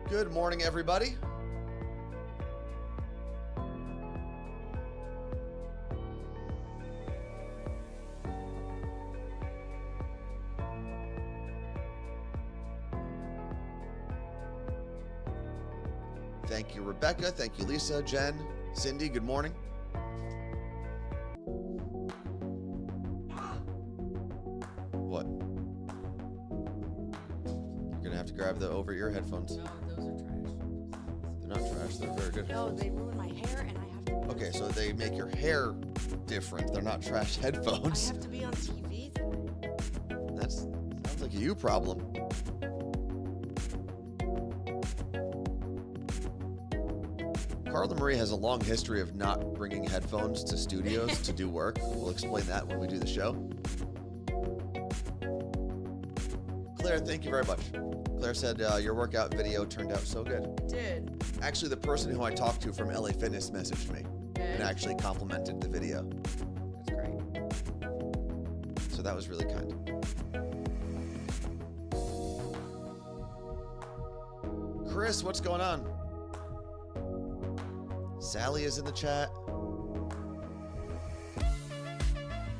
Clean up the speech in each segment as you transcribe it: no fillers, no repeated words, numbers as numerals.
Good morning, everybody. Thank you, Rebecca. Thank you, Lisa, Jen, Cindy. Good morning. What? You're going to have to grab the over-ear headphones. No, those are trash. They're not trash. They're very good. No, they ruin my hair and I have to... Okay, so they make your hair different. They're not trash headphones. I have to be on TV then? That sounds like a you problem. Carla Marie has a long history of not bringing headphones to studios to do work. We'll explain that when we do the show. Claire, thank you very much. Claire said your workout video turned out so good. It did. Actually, the person who I talked to from LA Fitness messaged me and actually complimented the video. That's great. So that was really kind. Chris, what's going on? Sally is in the chat.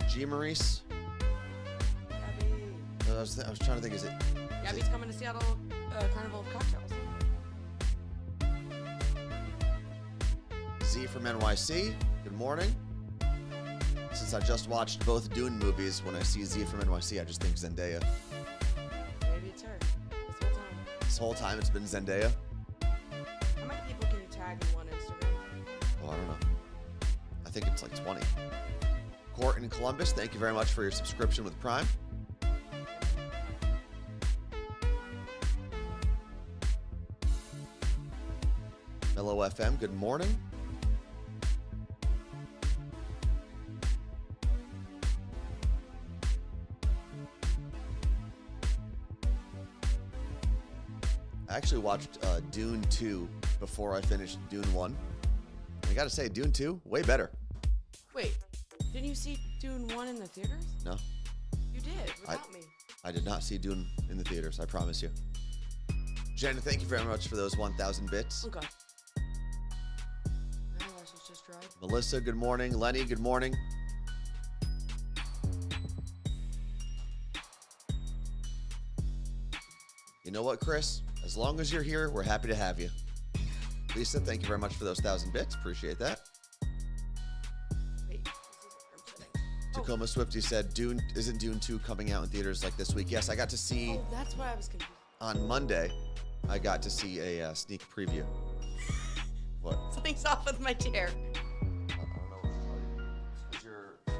G. Maurice. Gabby. I was trying to think, is it? Gabby's coming to Seattle Carnival of Cocktails. Z from NYC. Good morning. Since I just watched both Dune movies, when I see Z from NYC, I just think Zendaya. Maybe it's her. This whole time. This whole time it's been Zendaya. How many people can you tag in one Instagram? Oh, I don't know. I think it's like 20. Court in Columbus, thank you very much for your subscription with Prime. Mellow FM, good morning. I actually watched Dune 2 before I finished Dune 1. I gotta say, Dune 2, way better. Wait, didn't you see Dune 1 in the theaters? No, You did, without me. I did not see Dune in the theaters, I promise you. Jen, thank you very much for those 1,000 bits. Oh, God. My eyelashes just dried. Melissa, good morning. Lenny, good morning. You know what, Chris? As long as you're here, we're happy to have you. Lisa, thank you very much for those 1,000 bits. Appreciate that. Wait, this is arm sitting. Tacoma Swifty said, isn't Dune 2 coming out in theaters like this week? Yes, I got to see Oh, that's why I was confused. on Monday. I got to see a sneak preview. What? Something's off with my chair. I don't know what to tell you.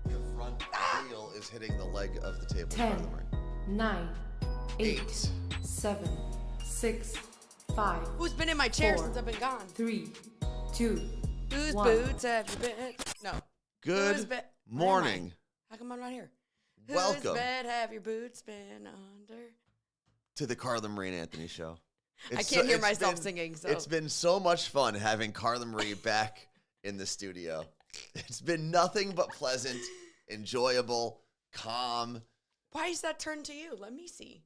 Because your front wheel is hitting the leg of the table. 10, 9, 8, 8. 7, 6, 5, Who's been in my chair 4, since I've been gone? 3, 2, Whose 1. boots have you been? No. Good Whose bed? morning. How come I'm not here? Welcome. Whose bed have your boots been under? To the Carla Marie and Anthony show. I can't hear myself singing. So It's been so much fun having Carla Marie back in the studio. It's been nothing but pleasant, enjoyable, calm. why is that turned to you? Let me see.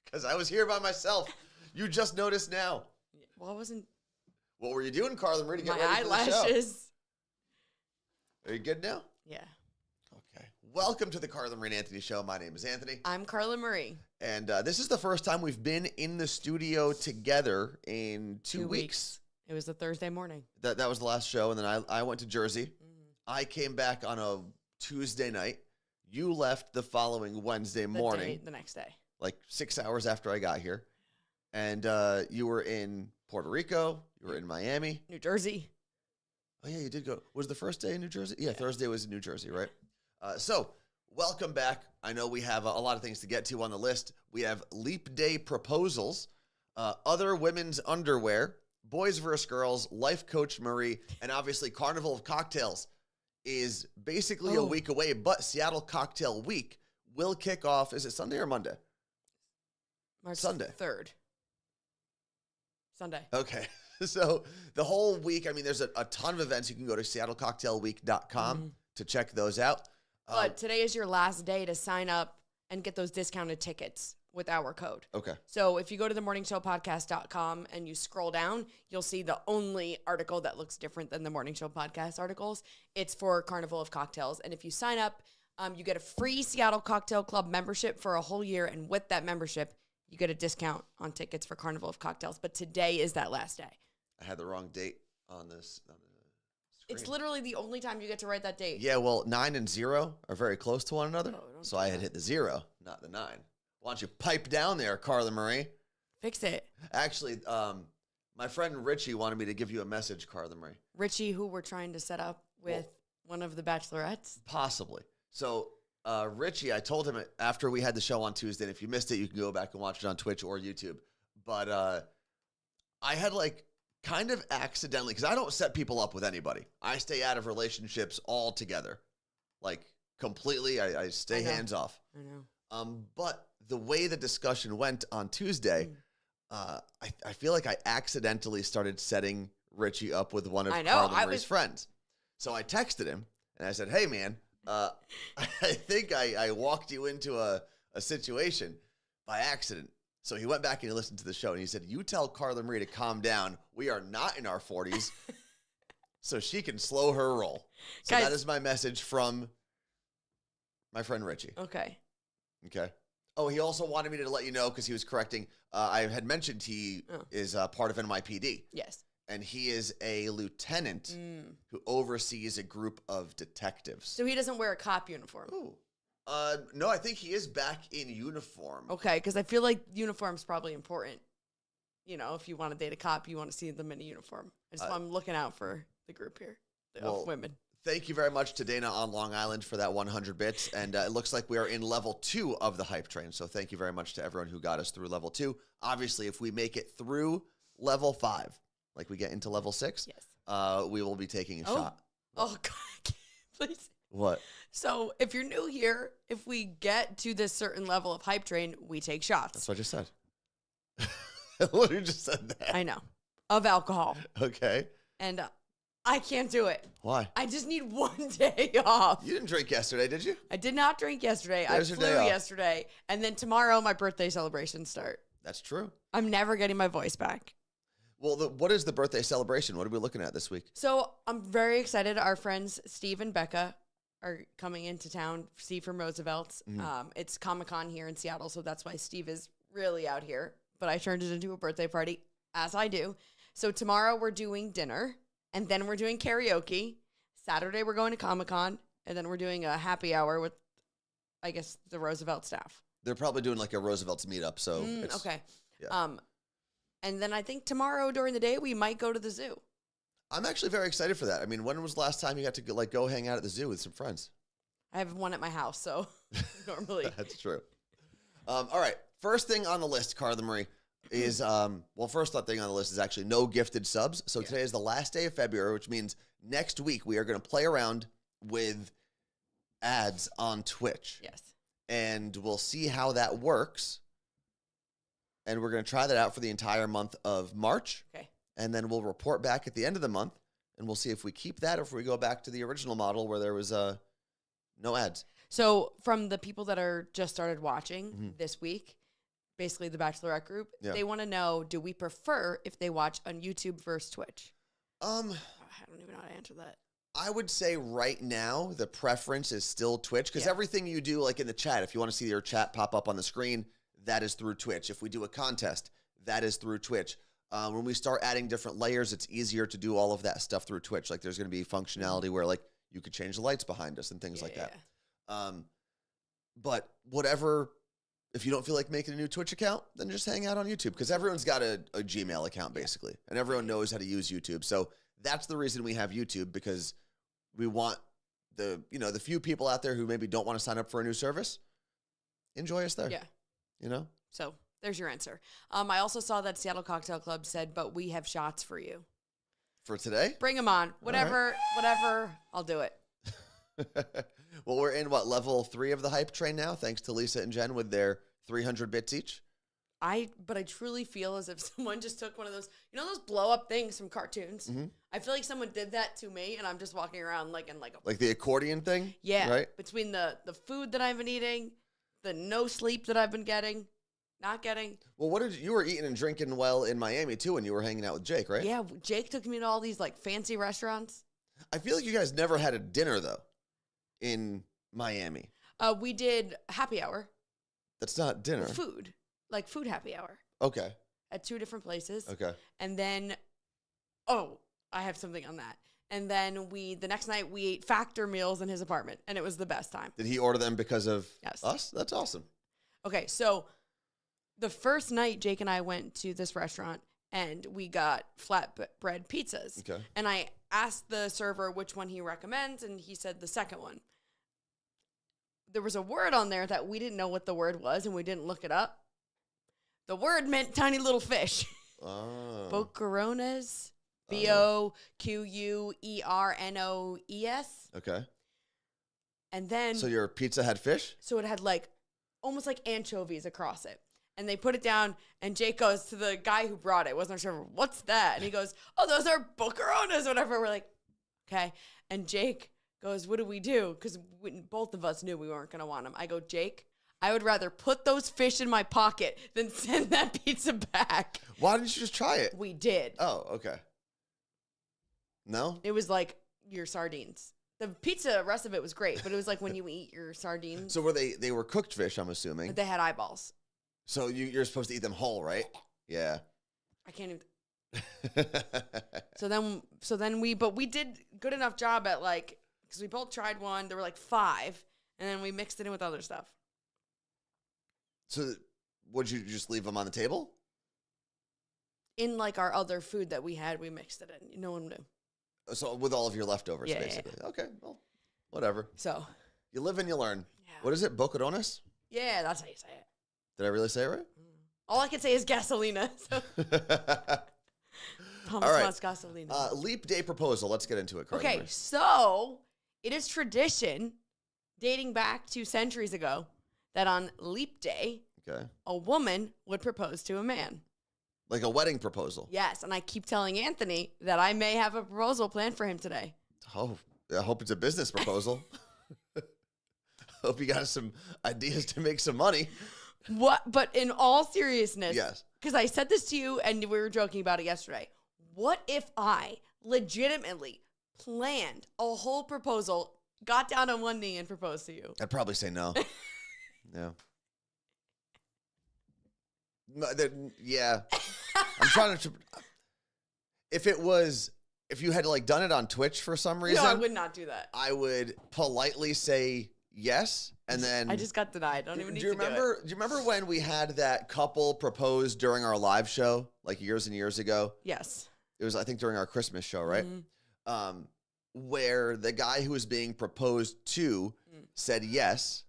Because I was here by myself. You just noticed now. Well, I wasn't. What were you doing, Carla Marie, to get My ready for the show? eyelashes. Are you good now? Yeah. Okay. Welcome to the Carla Marie and Anthony show. My name is Anthony. I'm Carla Marie. And this is the first time we've been in the studio together in 2 weeks. It was a Thursday morning. That was the last show, and then I went to Jersey. I came back on a Tuesday night. You left the following Wednesday morning, The next day. like 6 hours after I got here. And you were in Puerto Rico. You were in Miami. New Jersey. Oh, yeah, you did go. Was the first day in New Jersey? Yeah, Thursday was in New Jersey, right? So, welcome back. I know we have a lot of things to get to on the list. We have Leap Day proposals, other women's underwear, Boys vs. Girls, Life Coach Marie, and obviously Carnival of Cocktails is basically a week away, but Seattle Cocktail Week will kick off. Is it Sunday or Monday? March Sunday. 3rd. Sunday. Okay. So the whole week, I mean, there's a ton of events. You can go to seattlecocktailweek.com to check those out. But today is your last day to sign up and get those discounted tickets with our code. Okay. So if you go to themorningshowpodcast.com and you scroll down, you'll see the only article that looks different than the Morning Show Podcast articles. It's for Carnival of Cocktails. And if you sign up, you get a free Seattle Cocktail Club membership for a whole year. And with that membership, you get a discount on tickets for Carnival of Cocktails. But today is that last day. I had the wrong date on this. On the screen. It's literally the only time you get to write that date. Yeah, well, 9 and 0 are very close to one another. Oh, don't So do I had that. hit the 0, not the 9. Why don't you pipe down there, Carla Marie? Fix it. Actually, my friend Richie wanted me to give you a message, Carla Marie. Richie, who we're trying to set up with one of the bachelorettes. Possibly. So, Richie, I told him after we had the show on Tuesday, and if you missed it, you can go back and watch it on Twitch or YouTube. But I had kind of accidentally, because I don't set people up with anybody. I stay out of relationships altogether. Completely, I stay hands off. I know. But the way the discussion went on Tuesday, I feel like I accidentally started setting Richie up with one of Carla Marie's friends. So I texted him and I said, "Hey man, I think I walked you into a situation by accident." So he went back and he listened to the show and he said, "You tell Carla Marie to calm down. We are not in our 40s, so she can slow her roll." So Guys, that is my message from my friend Richie. Okay. Okay. Oh, he also wanted me to let you know, because he was correcting. I had mentioned he is part of NYPD. Yes. And he is a lieutenant who oversees a group of detectives. So he doesn't wear a cop uniform. Ooh. No, I think he is back in uniform. Okay, because I feel like uniform's probably important. You know, if you want to date a cop, you want to see them in a uniform. I'm looking out for the group here of women. Thank you very much to Dana on Long Island for that 100 bits. And it looks like we are in level 2 of the hype train. So thank you very much to everyone who got us through level 2. Obviously, if we make it through level 5, like we get into level 6, we will be taking a shot. Oh, God. Please. What? So if you're new here, if we get to this certain level of hype train, we take shots. That's what I just said. Literally just said that. I know. Of alcohol. Okay. And I can't do it. Why? I just need one day off. You didn't drink yesterday, did you? I did not drink yesterday. There's I your day flew off. yesterday. And then tomorrow, my birthday celebrations start. That's true. I'm never getting my voice back. Well, what is the birthday celebration? What are we looking at this week? So I'm very excited. Our friends Steve and Becca are coming into town. Steve from Roosevelt's. It's Comic-Con here in Seattle, so that's why Steve is really out here. But I turned it into a birthday party, as I do. So tomorrow we're doing dinner, and then we're doing karaoke. Saturday we're going to Comic-Con, and then we're doing a happy hour with, I guess, the Roosevelt staff. They're probably doing like a Roosevelt's meetup, so it's... Okay. Yeah. And then I think tomorrow during the day we might go to the zoo. I'm actually very excited for that. I mean, when was the last time you got to go hang out at the zoo with some friends? I have one at my house, so normally. That's true. All right. First thing on the list, Carla Marie, is, first thing on the list is actually no gifted subs. So today is the last day of February, which means next week we are going to play around with ads on Twitch. Yes. And we'll see how that works. And we're going to try that out for the entire month of March. Okay. And then we'll report back at the end of the month, and we'll see if we keep that or if we go back to the original model where there was no ads. So from the people that are just started watching this week, basically the Bachelorette group, they want to know, do we prefer if they watch on YouTube versus Twitch? I don't even know how to answer that. I would say right now the preference is still Twitch, because everything you do, like in the chat, if you want to see your chat pop up on the screen, that is through Twitch. If we do a contest, that is through Twitch. When we start adding different layers, it's easier to do all of that stuff through Twitch. Like there's going to be functionality where like you could change the lights behind us and things like that. But whatever, if you don't feel like making a new Twitch account, then just hang out on YouTube, because everyone's got a Gmail account basically, and everyone knows how to use YouTube. So that's the reason we have YouTube, because we want the few people out there who maybe don't want to sign up for a new service, enjoy us there. Yeah. So there's your answer. I also saw that Seattle Cocktail Club said, but we have shots for you. For today? Bring them on. Whatever, I'll do it. Well, we're in, level 3 of the hype train now, thanks to Lisa and Jen with their 300 bits each. But I truly feel as if someone just took one of those, those blow up things from cartoons. I feel like someone did that to me, and I'm just walking around like the accordion thing? Yeah. Right? Between the food that I've been eating, the no sleep that I've been getting, Not getting. Well, what did you were eating and drinking well in Miami too when you were hanging out with Jake, right? Yeah, Jake took me to all these like fancy restaurants. I feel like you guys never had a dinner though in Miami. We did happy hour. That's not dinner. Food. Like food happy hour. Okay. At 2 different places. Okay. And then, oh, I have something on that. And then the next night we ate Factor meals in his apartment, and it was the best time. Did he order them because of Yes. us? That's awesome. Okay, so the first night Jake and I went to this restaurant, and we got flatbread pizzas. Okay. And I asked the server which one he recommends, and he said the second one. There was a word on there that we didn't know what the word was, and we didn't look it up. The word meant tiny little fish. Oh. Boquerones. Boquernoes. Okay. And then, So your pizza had fish? so it had like, almost like anchovies across it. And they put it down, and Jake goes to the guy who brought it. Wasn't sure, what's that? And he goes, oh, those are boquerones, whatever. We're like, okay. And Jake goes, what do we do? Because both of us knew we weren't going to want them. I go, Jake, I would rather put those fish in my pocket than send that pizza back. Why didn't you just try it? We did. Oh, okay. No? It was like your sardines. The pizza, rest of it was great, but it was like when you eat your sardines. So were they were cooked fish, I'm assuming. But they had eyeballs. So you're supposed to eat them whole, right? Yeah. I can't even. So then we did good enough job at like, because we both tried one. There were like 5, and then we mixed it in with other stuff. So would you just leave them on the table? In like our other food that we had, we mixed it in. No one knew. So with all of your leftovers, Yeah, basically. Okay, well, whatever. So. You live and you learn. Yeah. What is it? Boquerones? Yeah, that's how you say it. Did I really say it right? All I can say is gasolina. So. Thomas All right. wants gasolina. Leap day proposal. Let's get into it, Carla Okay, Marie. so it is tradition dating back to centuries ago that on leap day, Okay. a woman would propose to a man. Like a wedding proposal. Yes, and I keep telling Anthony that I may have a proposal planned for him today. Oh, I hope it's a business proposal. Hope you got some ideas to make some money. What? But in all seriousness, Yes. because I said this to you and we were joking about it yesterday. What if I legitimately planned a whole proposal, got down on one knee and proposed to you? I'd probably say no. Yeah. Yeah. I'm trying to. If you had like done it on Twitch for some reason, No, I would not do that. I would politely say yes, and then I just got denied. I don't even need do you to do remember? Do you remember when we had that couple propose during our live show, like years and years ago? it. Yes. It was, I think, during our Christmas show, right? Mhm. Where the guy who was being proposed to said yes,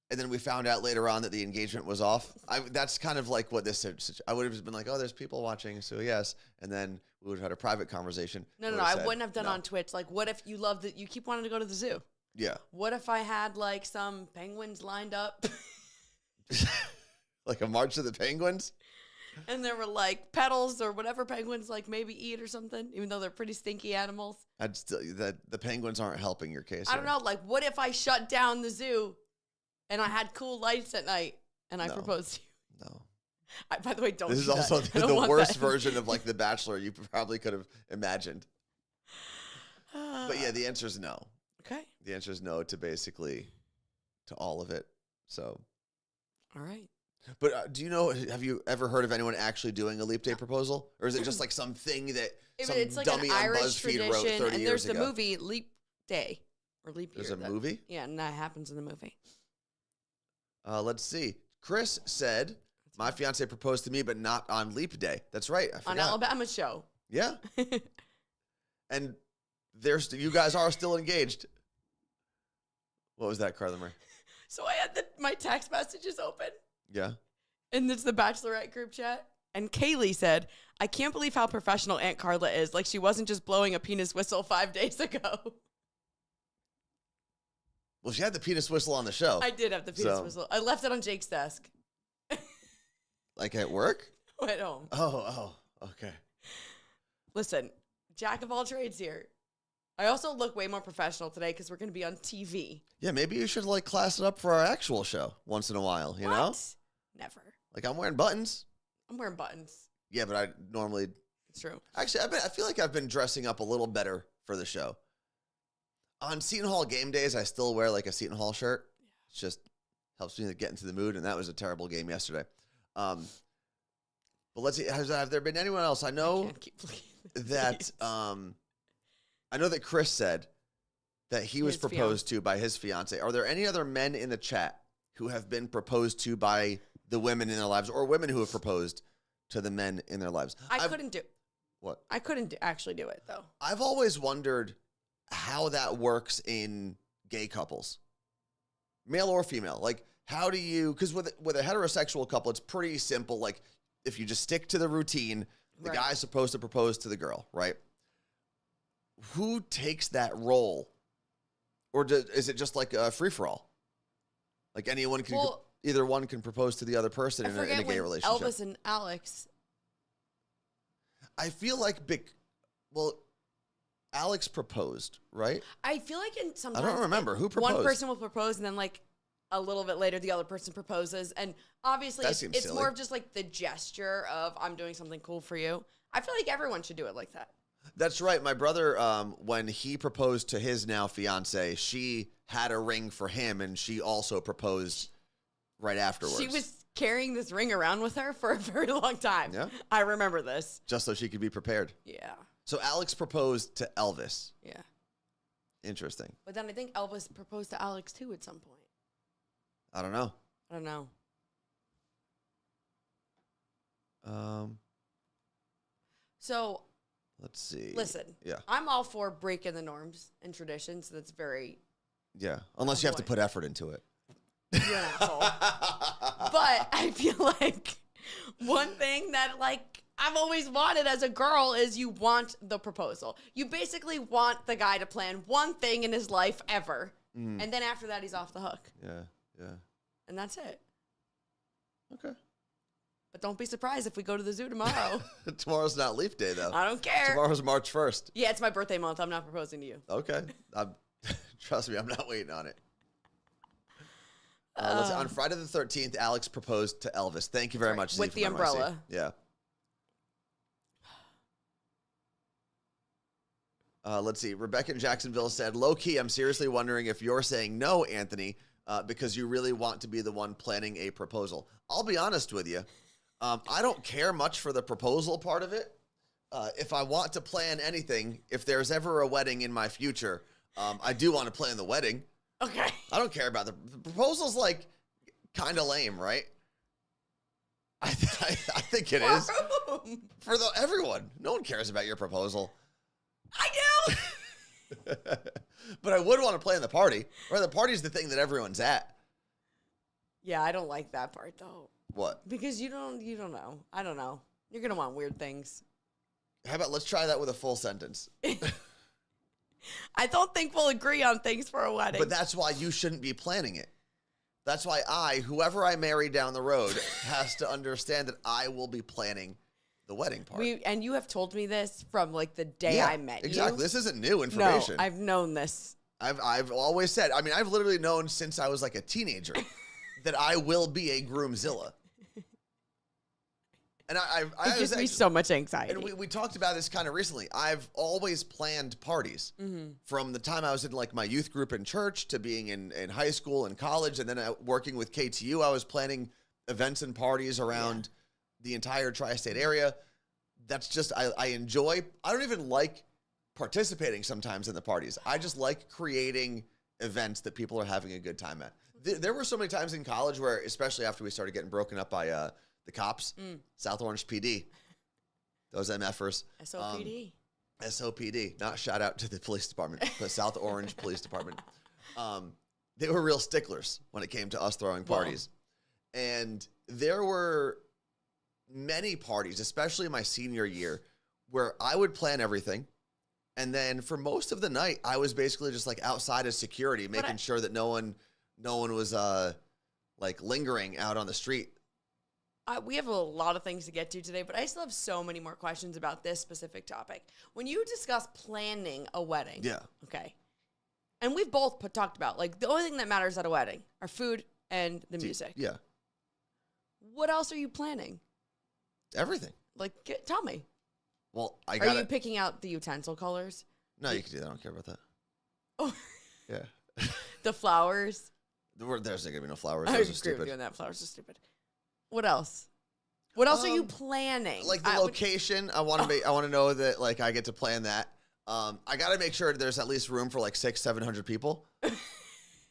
and then we found out later on that the engagement was off. That's kind of like what this is. I would have been like, oh, there's people watching, so yes. And then we would have had a private conversation. No, where I said, wouldn't have done no. on Twitch. Like, what if you loved it? You keep wanting to go to the zoo. Yeah. What if I had like some penguins lined up Like a March of the Penguins? and there were like petals or whatever penguins like maybe eat or something, even though they're pretty stinky animals? I'd still, that the penguins aren't helping your case. I don't here. know. Like, what if I shut down the zoo and I had cool lights at night and I No. proposed to you? No. By the way, don't This is do also that. I don't the want worst that. version of like The Bachelor you probably could have imagined. But yeah, the answer is no. Okay. The answer is no to basically to all of it. So, All right. but do you know? Have you ever heard of anyone actually doing a leap day proposal, or is it just like something that some It's like dummy an on Irish BuzzFeed wrote tradition, 30 and years there's the ago? movie Leap Day or Leap Year. There's a movie. Yeah, and that happens in the movie. Let's see. Chris said, "My fiance proposed to me, but not on leap day." That's right. I forgot. On Alabama's show. Yeah, and you guys are still engaged. What was that, Carla Marie? So I had my text messages open, Yeah. and it's the Bachelorette group chat. And Kaylee said, I can't believe how professional Aunt Carla is. Like she wasn't just blowing a penis whistle 5 days ago. Well, she had the penis whistle on the show. I did have the penis So- whistle. I left it on Jake's desk. Like at work? Went home. Oh, okay. Listen, jack of all trades here. I also look way more professional today because we're going to be on TV. Yeah, maybe you should like class it up for our actual show once in a while, you know? What? Never. Like, I'm wearing buttons. I'm wearing buttons. Yeah, but I normally... It's true. Actually, I feel like I've been dressing up a little better for the show. On Seton Hall game days, I still wear, like, a Seton Hall shirt. It just helps me to get into the mood, and that was a terrible game yesterday. But let's see. Have there been anyone else? I know can't keep looking at that... these. I know that Chris said that he was His proposed to by his fiance. Are there any other men in the chat who have been proposed to by the women in their lives, or women who have proposed to the men in their lives? I couldn't do. What? I couldn't actually do it though. I've always wondered how that works in gay couples, male or female. Like, how do you? Because with a heterosexual couple, it's pretty simple. Like, if you just stick to the routine, the Right. guy's supposed to propose to the girl, right? Who takes that role? Or is it just like a free-for-all? Like anyone can, Well, either one can propose to the other person in a gay when relationship. Elvis and Alex. I feel like, Alex proposed, right? I feel like sometimes I don't remember who proposed. One person will propose, and then like a little bit later, the other person proposes, and obviously That it's seems silly. more of just like the gesture of I'm doing something cool for you. I feel like everyone should do it like that. That's right. My brother, when he proposed to his now fiance, she had a ring for him, and she also proposed right afterwards. She was carrying this ring around with her for a very long time. Yeah. I remember this. just so she could be prepared. Yeah. So Alex proposed to Elvis. Yeah. Interesting. But then I think Elvis proposed to Alex too at some point. I don't know. I don't know. So Let's see. listen. Yeah. I'm all for breaking the norms and traditions. That's very Yeah. Unless you have to boy. put effort into it. you're an asshole. But I feel like one thing that like I've always wanted as a girl is you want the proposal. You basically want the guy to plan one thing in his life ever. Mm. And then after that he's off the hook. Yeah. Yeah. And that's it. Okay. But don't be surprised if we go to the zoo tomorrow. Tomorrow's not Leap Day, though. I don't care. Tomorrow's March 1st. Yeah, it's my birthday month. I'm not proposing to you. Okay. Trust me, I'm not waiting on it. Let's see. On Friday the 13th, Alex proposed to Elvis. Thank you very much, With Z the from NYC. umbrella. Yeah. Let's see. Rebecca in Jacksonville said, low-key, I'm seriously wondering if you're saying no, Anthony, because you really want to be the one planning a proposal. I'll be honest with you. I don't care much for the proposal part of it. If I want to plan anything, if there's ever a wedding in my future, I do want to plan the wedding. Okay. I don't care about the proposal's like kind of lame, right? I think it is for everyone. No one cares about your proposal. I do. But I would want to plan the party. Or the party's the thing that everyone's at. Yeah, I don't like that part though. What? Because you don't know. I don't know. You're gonna want weird things. How about let's try that with a full sentence? I don't think we'll agree on things for a wedding. But that's why you shouldn't be planning it. That's why whoever I marry down the road, has to understand that I will be planning the wedding part. And you have told me this from like the day I met you. Exactly. This isn't new information. No, I've known this. I've always said, I mean, I've literally known since I was like a teenager that I will be a groomzilla. And It gives me so much anxiety. And we talked about this kind of recently. I've always planned parties from the time I was in like my youth group in church to being in high school and college. And then working with KTU, I was planning events and parties around the entire tri-state area. That's just, I enjoy, I don't even like participating sometimes in the parties. I just like creating events that people are having a good time at. There were so many times in college where, especially after we started getting broken up by the cops, South Orange PD, those MFers. SOPD. SOPD, not shout out to the police department, but South Orange Police Department. They were real sticklers when it came to us throwing parties. And there were many parties, especially my senior year, where I would plan everything. And then for most of the night, I was basically just like outside as security, making sure that no one was like lingering out on the street. We have a lot of things to get to today, but I still have so many more questions about this specific topic. When you discuss planning a wedding, okay, and we've both talked about, like, the only thing that matters at a wedding are food and the music. Yeah. What else are you planning? Everything. Like, tell me. Well, I Are got you picking out the utensil colors? No, you can do that. I don't care about that. Oh, Yeah. the flowers. There's not gonna be no flowers. I Those are agree with stupid. you on that. Flowers are stupid. What else? What else are you planning? Like the location, I want to know that like I get to plan that. I got to make sure there's at least room for like 600-700 people,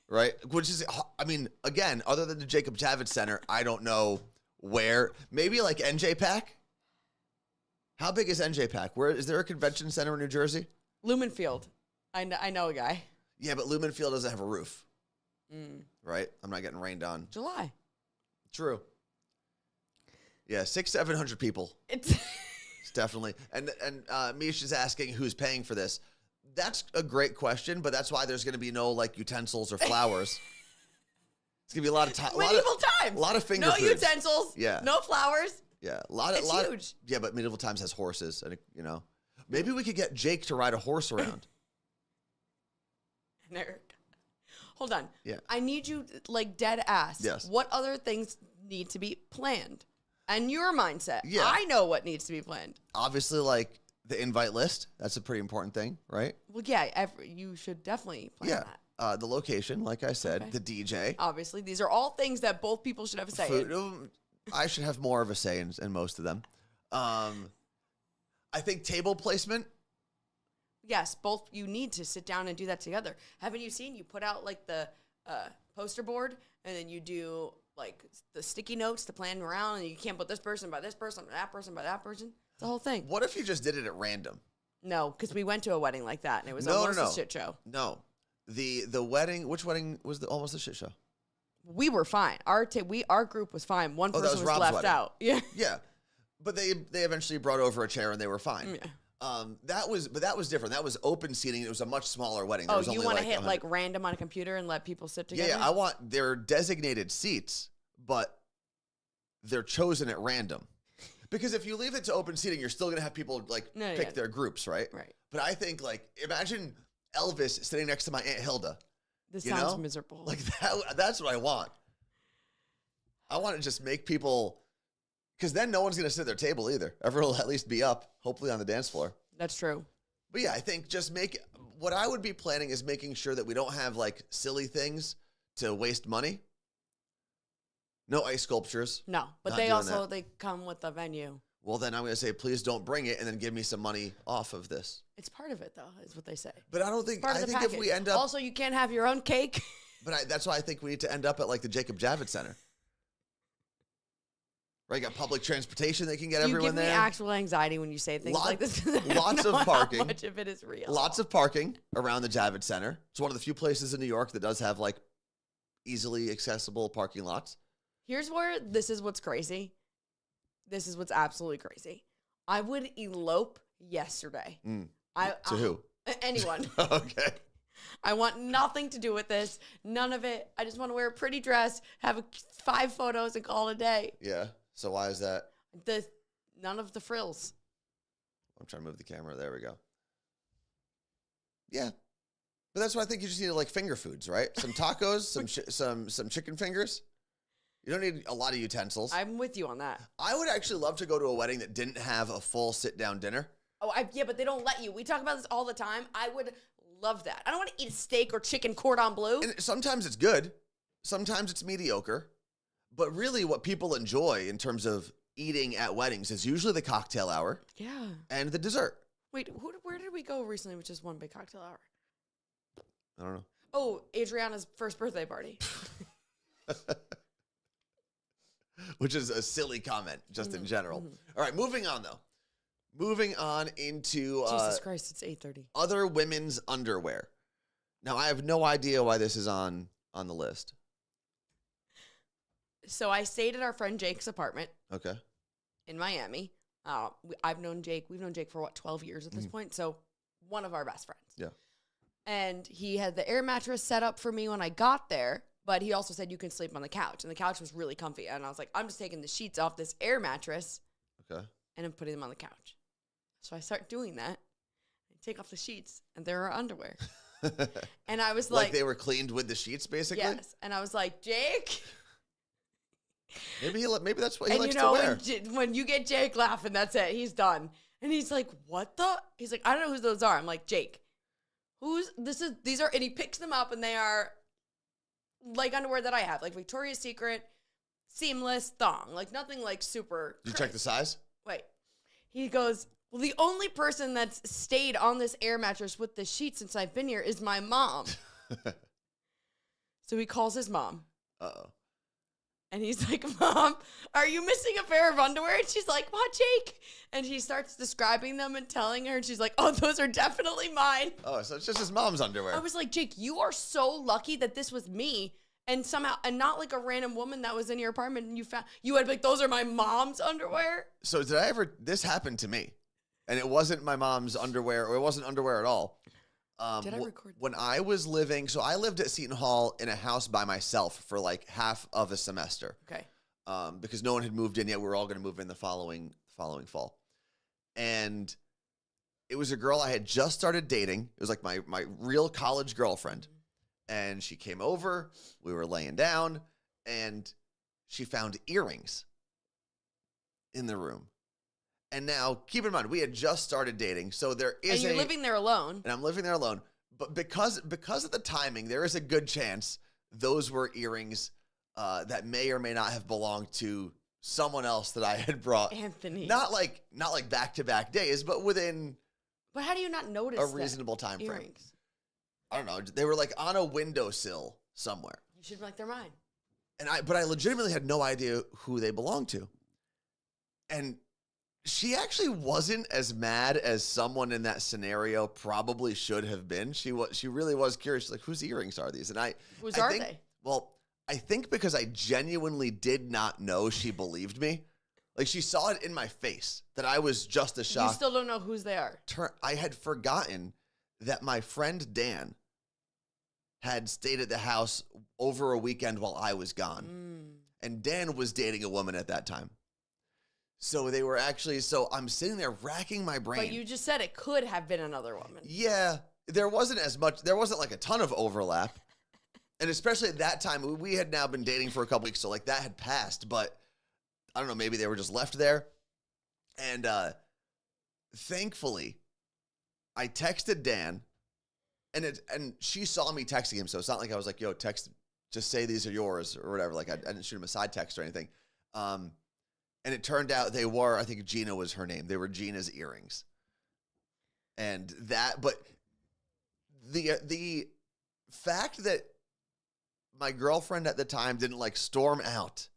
right? Which is, I mean, again, other than the Jacob Javits Center, I don't know where. Maybe like NJ Pack. How big is NJ Pack? Where is there a convention center in New Jersey? Lumen Field. I know a guy. Yeah, but Lumen Field doesn't have a roof, right? I'm not getting rained on. July. True. Yeah, 600-700 people. It's Definitely. And Mish is asking who's paying for this. That's a great question, but that's why there's going to be no like utensils or flowers. It's going to be a lot of time. medieval times. A lot of finger no foods. utensils. Yeah. No flowers. Yeah. It's huge. Yeah, but medieval times has horses, and maybe we could get Jake to ride a horse around. And Eric. Hold on. Yeah. I need you like dead ass. Yes. What other things need to be planned? And your mindset. Yeah. I know what needs to be planned. Obviously, like the invite list. That's a pretty important thing, right? Well, yeah, you should definitely plan that. The location, like I said, Okay. the DJ. Obviously, these are all things that both people should have a say in. Food. I should have more of a say in most of them. I think table placement. Yes, both you need to sit down and do that together. Haven't you seen? You put out like the poster board, and then you do like the sticky notes to plan around, and you can't put this person by this person, that person by that person. It's the whole thing. What if you just did it at random? No, because we went to a wedding like that, and it was almost a shit show. No, the wedding. Which wedding was almost a shit show? We were fine. Our group was fine. One that person was was Rob's left wedding. out. Yeah. Yeah, but they eventually brought over a chair and they were fine. Yeah. That was different. That was open seating. It was a much smaller wedding. There Oh, was you only want to like hit 100. like random on a computer and let people sit together? Yeah, I want their designated seats, but they're chosen at random. Because if you leave it to open seating, you're still gonna have people like pick their groups, right? Right. But I think like imagine Elvis sitting next to my Aunt Hilda. This You sounds know? miserable. Like that's what I want. I want to just make people, because then no one's going to sit at their table either. Everyone will at least be up, hopefully on the dance floor. That's true. But yeah, I think just what I would be planning is making sure that we don't have like silly things to waste money. No ice sculptures. No, but Not they doing also that. they come with the venue. Well, then I'm going to say, please don't bring it and then give me some money off of this. It's part of it, though, is what they say. But I don't think, Part I of the think package. if we end up, Also, you can't have your own cake. but that's why I think we need to end up at like the Jacob Javits Center. Right, you got public transportation that can get You everyone give me there. actual anxiety when you say things like this. Lots of parking. How much of it is real? Lots of parking around the Javits Center. It's one of the few places in New York that does have like easily accessible parking lots. Here's where this is what's crazy. This is what's absolutely crazy. I would elope yesterday. To who? Anyone. Okay. I want nothing to do with this. None of it. I just want to wear a pretty dress, have 5 photos, and call it a day. Yeah. So why is that? None of the frills. I'm trying to move the camera. There we go. Yeah. But that's why I think you just need like finger foods, right? Some tacos, some chicken fingers. You don't need a lot of utensils. I'm with you on that. I would actually love to go to a wedding that didn't have a full sit-down dinner. Oh, yeah, but they don't let you. We talk about this all the time. I would love that. I don't want to eat a steak or chicken cordon bleu. And sometimes it's good. Sometimes it's mediocre. But really what people enjoy in terms of eating at weddings is usually the cocktail hour Yeah. and the dessert. Wait, where did we go recently with just one big cocktail hour? I don't know. Oh, Adriana's first birthday party. Which is a silly comment just in general. All right, moving on though. Moving on into Jesus Christ, it's 8:30. other women's underwear. Now, I have no idea why this is on the list. So I stayed at our friend Jake's apartment Okay. in Miami. We've known Jake for 12 years at this point. So one of our best friends. Yeah. And he had the air mattress set up for me when I got there, but he also said you can sleep on the couch. And the couch was really comfy. And I was like, I'm just taking the sheets off this air mattress Okay. and I'm putting them on the couch. So I start doing that. I take off the sheets and there are underwear. And I was like like they were cleaned with the sheets, basically? yes. And I was like, Jake, Maybe that's what he And likes you know, to wear. when you get Jake laughing, that's it. He's done. And he's like, what the? He's like, I don't know who those are. I'm like, Jake, these are, and he picks them up and they are like underwear that I have, like Victoria's Secret, seamless thong, like nothing like super. Did you check the size? Wait. He goes, well, the only person that's stayed on this air mattress with the sheet since I've been here is my mom. So he calls his mom. Uh-oh. And he's like, Mom, are you missing a pair of underwear? And she's like, what, Jake? And he starts describing them and telling her. And she's like, oh, those are definitely mine. Oh, so it's just his mom's underwear. I was like, Jake, you are so lucky that this was me. And somehow, and not like a random woman that was in your apartment. And you had like, those are my mom's underwear. So this happened to me. And it wasn't my mom's underwear, or it wasn't underwear at all. Did I record? When I was living, so I lived at Seton Hall in a house by myself for like half of a semester. Okay. Because no one had moved in yet. We were all going to move in the following fall. And it was a girl I had just started dating. It was like my real college girlfriend. And she came over. We were laying down. And she found earrings in the room. And now, keep in mind, we had just started dating, so there is And you're living there alone. And I'm living there alone. But because of the timing, there is a good chance those were earrings that may or may not have belonged to someone else that I had brought. Anthony. Not like back-to-back days, but within But how do you not notice a reasonable time frame. earrings? I don't know. They were like on a windowsill somewhere. You should be like, they're mine. But I legitimately had no idea who they belonged to. And she actually wasn't as mad as someone in that scenario probably should have been. She really was curious. She's like, whose earrings are these? And Whose are they? Well, I think because I genuinely did not know she believed me. Like, she saw it in my face that I was just as shocked. You still don't know whose they are. I had forgotten that my friend Dan had stayed at the house over a weekend while I was gone. And Dan was dating a woman at that time. So they were actually, I'm sitting there racking my brain. But you just said it could have been another woman. Yeah, there wasn't like a ton of overlap. And especially at that time, we had now been dating for a couple weeks, so like that had passed. But I don't know, maybe they were just left there. And thankfully, I texted Dan, and she saw me texting him, so it's not like I was like, yo, just say these are yours or whatever. Like I didn't shoot him a side text or anything. And it turned out they were, I think Gina was her name. They were Gina's earrings. And but the fact that my girlfriend at the time didn't like storm out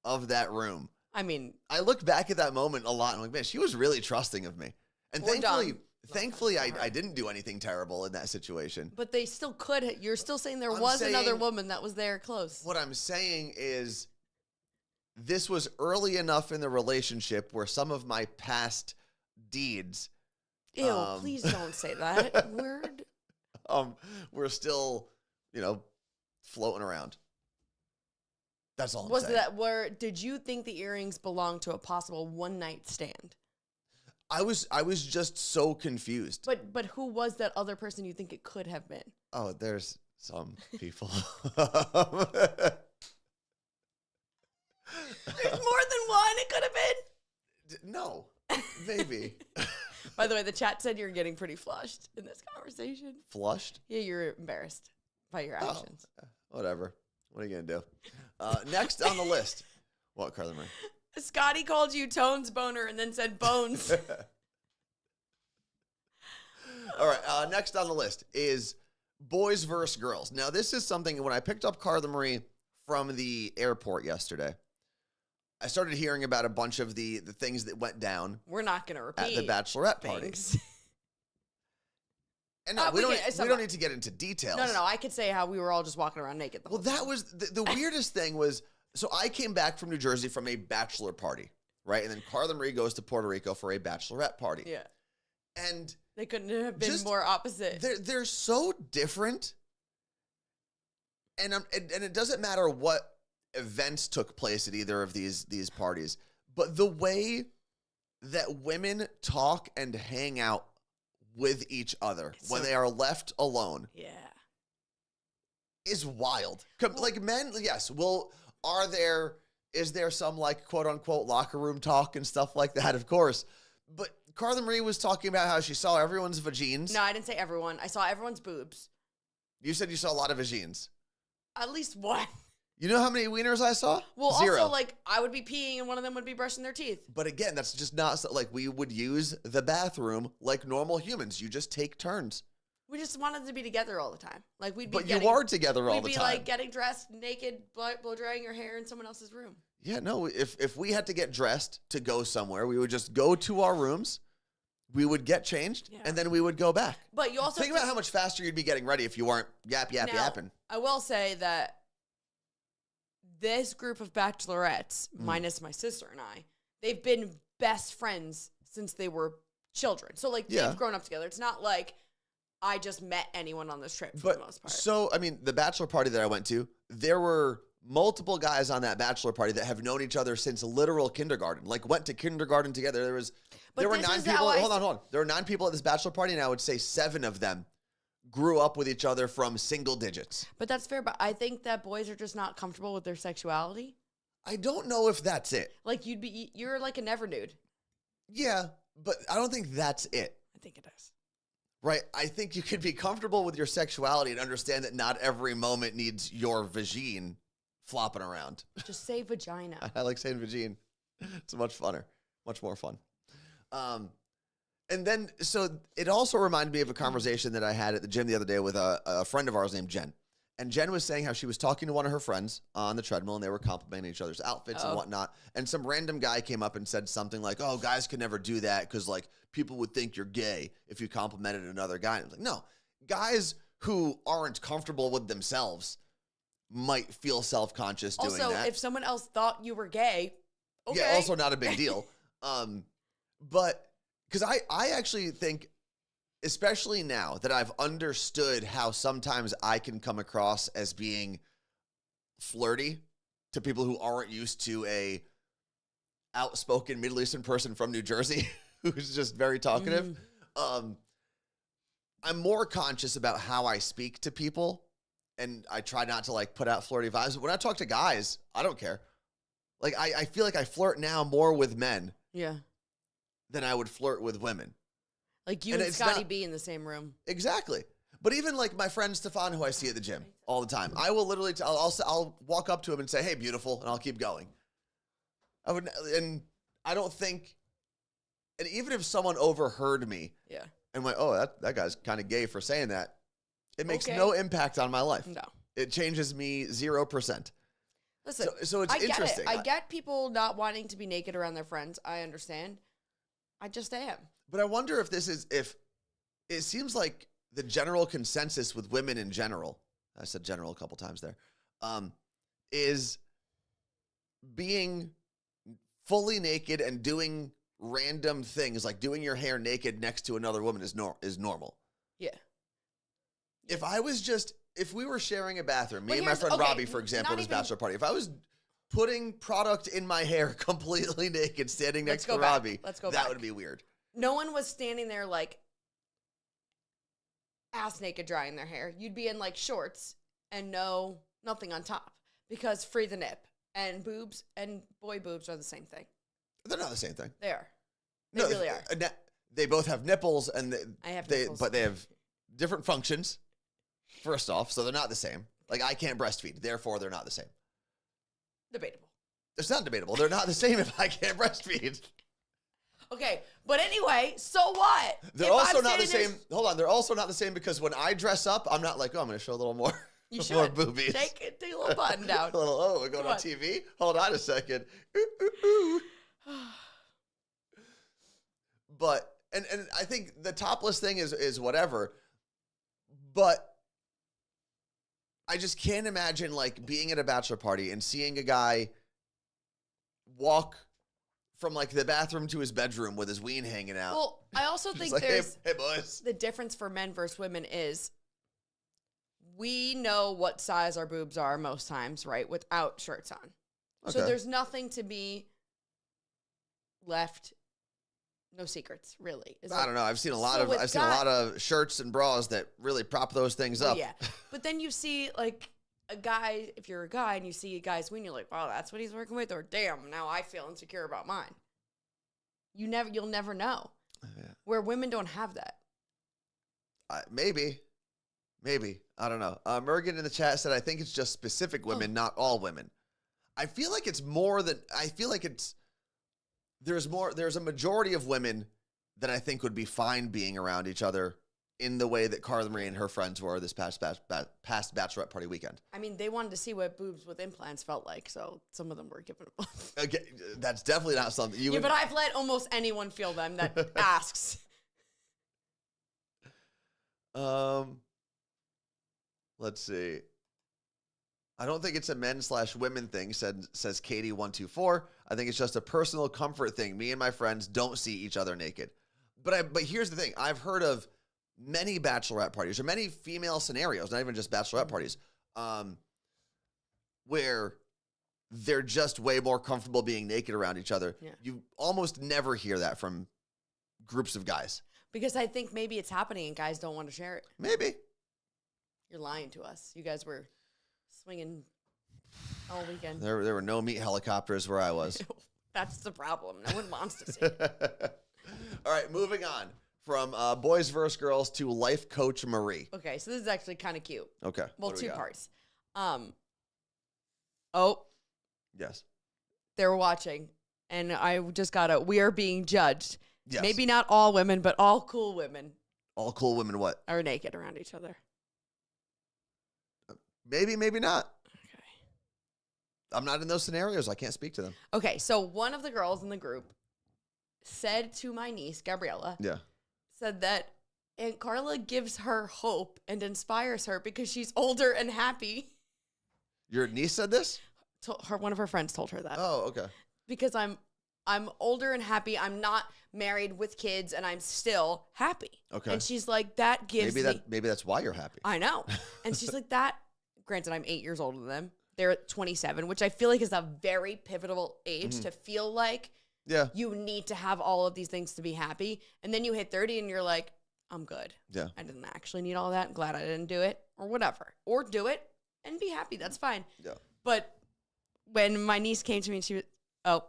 of that room. I mean, I look back at that moment a lot and I'm like, man, she was really trusting of me. And thankfully I didn't do anything terrible in that situation. but they still could. You're still saying there was another woman that was there close. What I'm saying is, this was early enough in the relationship where some of my past deeds. Ew, please don't say that word. We're still, floating around. That's all I'm Was saying. that where, did you think the earrings belonged to a possible one night stand? I was just so confused. But who was that other person you think it could have been? Oh, there's some people. There's more than one. It could have been. No, maybe. By the way, the chat said you're getting pretty flushed in this conversation. Flushed? Yeah, you're embarrassed by your actions. Whatever. What are you going to do? Next on the list. What, Carla Marie? Scotty called you Tones Boner and then said Bones. All right. Next on the list is boys versus girls. Now, this is something, when I picked up Carla Marie from the airport yesterday, I started hearing about a bunch of the things that went down. We're not going to repeat at the bachelorette party. things. And no, we don't need to get into details. No. I could say how we were all just walking around naked. Well, that was the weirdest thing was, so I came back from New Jersey from a bachelor party, right? And then Carla Marie goes to Puerto Rico for a bachelorette party. Yeah. And they couldn't have been more opposite. They're so different. And it doesn't matter what events took place at either of these parties, but the way that women talk and hang out with each other when they are left alone, is wild. Like men, yes. Well, are there Is there some like quote unquote locker room talk and stuff like that? Of course. But Carla Marie was talking about how she saw everyone's vagines. No, I didn't say everyone. I saw everyone's boobs. You said you saw a lot of vagines. At least one. You know how many wieners I saw? Well, 0. also, like, I would be peeing and one of them would be brushing their teeth. But again, that's just not like we would use the bathroom like normal humans. You just take turns. We just wanted to be together all the time. Like, we'd be But you are together all the We'd time. be, like, getting dressed, naked, blow drying your hair in someone else's room. Yeah, no, if we had to get dressed to go somewhere, we would just go to our rooms, we would get changed, and then we would go back. But you also think about how much faster you'd be getting ready if you weren't yapping. I will say that this group of bachelorettes, minus my sister and I, they've been best friends since they were children. So, like, they've grown up together. It's not like I just met anyone on this trip for the most part. So, I mean, the bachelor party that I went to, there were multiple guys on that bachelor party that have known each other since literal kindergarten. Like, went to kindergarten together. There were 9 people. Hold on. There were 9 people at this bachelor party, and I would say 7 of them grew up with each other from single digits. But that's fair. But I think that boys are just not comfortable with their sexuality. I don't know if that's it. Like, you're like a never nude. Yeah, but I don't think that's it. I think it is. Right? I think you can be comfortable with your sexuality and understand that not every moment needs your vagine flopping around. Just say vagina. I like saying vagine. It's much funner. Much more fun. And then, so it also reminded me of a conversation that I had at the gym the other day with a friend of ours named Jen. And Jen was saying how she was talking to one of her friends on the treadmill, and they were complimenting each other's outfits and whatnot. And some random guy came up and said something like, oh, guys can never do that because, like, people would think you're gay if you complimented another guy. And I was like, no. Guys who aren't comfortable with themselves might feel self-conscious doing that. Also, if someone else thought you were gay, okay. Yeah, also not a big deal. But because I actually think, especially now that I've understood how sometimes I can come across as being flirty to people who aren't used to a outspoken Middle Eastern person from New Jersey who's just very talkative. I'm more conscious about how I speak to people, and I try not to like put out flirty vibes. But when I talk to guys, I don't care. Like I feel like I flirt now more with men than I would flirt with women. Like you and Scotty B in the same room. Exactly. But even like my friend Stefan, who I see at the gym all the time, I will literally, I'll walk up to him and say, hey, beautiful, and I'll keep going. And I don't think, and even if someone overheard me and went, oh, that guy's kind of gay for saying that, it makes no impact on my life. No. It changes me 0%. Listen, so it's interesting. I get people not wanting to be naked around their friends. I understand. I just am. But I wonder if if it seems like the general consensus with women in general, I said general a couple times there, is being fully naked and doing random things, like doing your hair naked next to another woman is normal. Yeah. If we were sharing a bathroom, me and my friend Robbie, for example, at his bachelor party, if I was putting product in my hair completely naked, standing next to Robbie, that would be weird. No one was standing there like ass naked drying their hair. You'd be in like shorts and nothing on top because free the nip, and boobs and boy boobs are the same thing. They're not the same thing. They are. They really are. They both have nipples, and I have nipples. But they have different functions. First off, so they're not the same. Like I can't breastfeed, therefore they're not the same. Debatable. It's not debatable. They're not the same if I can't breastfeed. Okay, but anyway, so what? They're also not the same. Hold on, they're also not the same because when I dress up, I'm not like, oh, I'm going to show a little more. You should. More boobies. Take a little button down. We're going on TV? Hold on a second. But, and I think the topless thing is whatever, but I just can't imagine like being at a bachelor party and seeing a guy walk from like the bathroom to his bedroom with his ween hanging out. Well, I also think like, there's hey boys. The difference for men versus women is we know what size our boobs are most times, right? Without shirts on. Okay. So there's nothing to be left. No secrets, really. I don't know. I've seen a lot of shirts and bras that really prop those things up. Yeah. But then you see like a guy, if you're a guy and you see a guy's ween, you're like, wow, that's what he's working with, or damn, now I feel insecure about mine. You'll never know. Yeah. Where women don't have that. Maybe. I don't know. Mergen in the chat said, I think it's just specific women, not all women. I feel like it's more than, there's a majority of women that I think would be fine being around each other in the way that Carla Marie and her friends were this past bachelorette party weekend. I mean, they wanted to see what boobs with implants felt like, so some of them were giving them. Okay, that's definitely not something you would. But I've let almost anyone feel them that asks. Let's see. I don't think it's a men/women thing, says Katie124. I think it's just a personal comfort thing. Me and my friends don't see each other naked. But here's the thing. I've heard of many bachelorette parties or many female scenarios, not even just bachelorette parties, where they're just way more comfortable being naked around each other. Yeah. You almost never hear that from groups of guys. Because I think maybe it's happening and guys don't want to share it. Maybe. You're lying to us. You guys were swinging all weekend. There were no meat helicopters where I was. That's the problem. No one wants to see it. All right, moving on from Boys vs. Girls to Life Coach Marie. Okay, so this is actually kind of cute. Okay. Well, what do we two got? parts. Yes. They were watching, and I just got we are being judged. Yes. Maybe not all women, but all cool women All cool women what? are naked around each other. Maybe, maybe not. Okay. I'm not in those scenarios. I can't speak to them. Okay, so one of the girls in the group said to my niece, Gabriella, Yeah. said that Aunt Carla gives her hope and inspires her because she's older and happy. Your niece said this? One of her friends told her that. Oh, okay. Because I'm older and happy. I'm not married with kids, and I'm still happy. Okay. And she's like, that gives Maybe that's why you're happy. I know. And she's like, that. Granted, I'm 8 years older than them. They're at 27, which I feel like is a very pivotal age to feel like you need to have all of these things to be happy. And then you hit 30 and you're like, I'm good. Yeah. I didn't actually need all that. I'm glad I didn't do it or whatever. Or do it and be happy. That's fine. Yeah. But when my niece came to me and she was, sorry.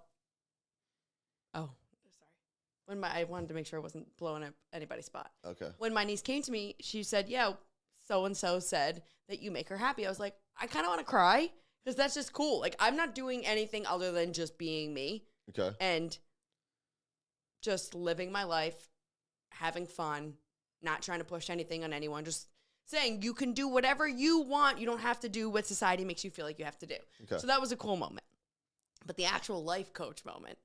I wanted to make sure I wasn't blowing up anybody's spot. Okay. When my niece came to me, she said, yeah, so-and-so said that you make her happy. I was like, I kind of want to cry because that's just cool. Like, I'm not doing anything other than just being me Okay. and just living my life, having fun, not trying to push anything on anyone, just saying you can do whatever you want. You don't have to do what society makes you feel like you have to do. Okay. So that was a cool moment. But the actual life coach moment,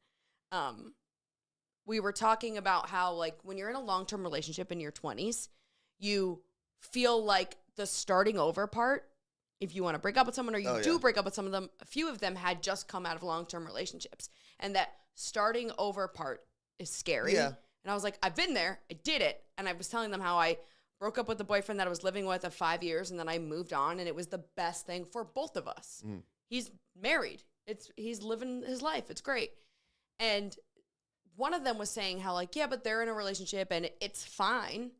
we were talking about how, like, when you're in a long-term relationship in your 20s, you feel like the starting over part, if you want to break up with someone or you break up with some of them, a few of them had just come out of long-term relationships. And that starting over part is scary. Yeah. And I was like, I've been there. I did it. And I was telling them how I broke up with the boyfriend that I was living with of 5 years, and then I moved on, and it was the best thing for both of us. Mm. He's married. He's living his life. It's great. And one of them was saying how, like, yeah, but they're in a relationship and it's fine,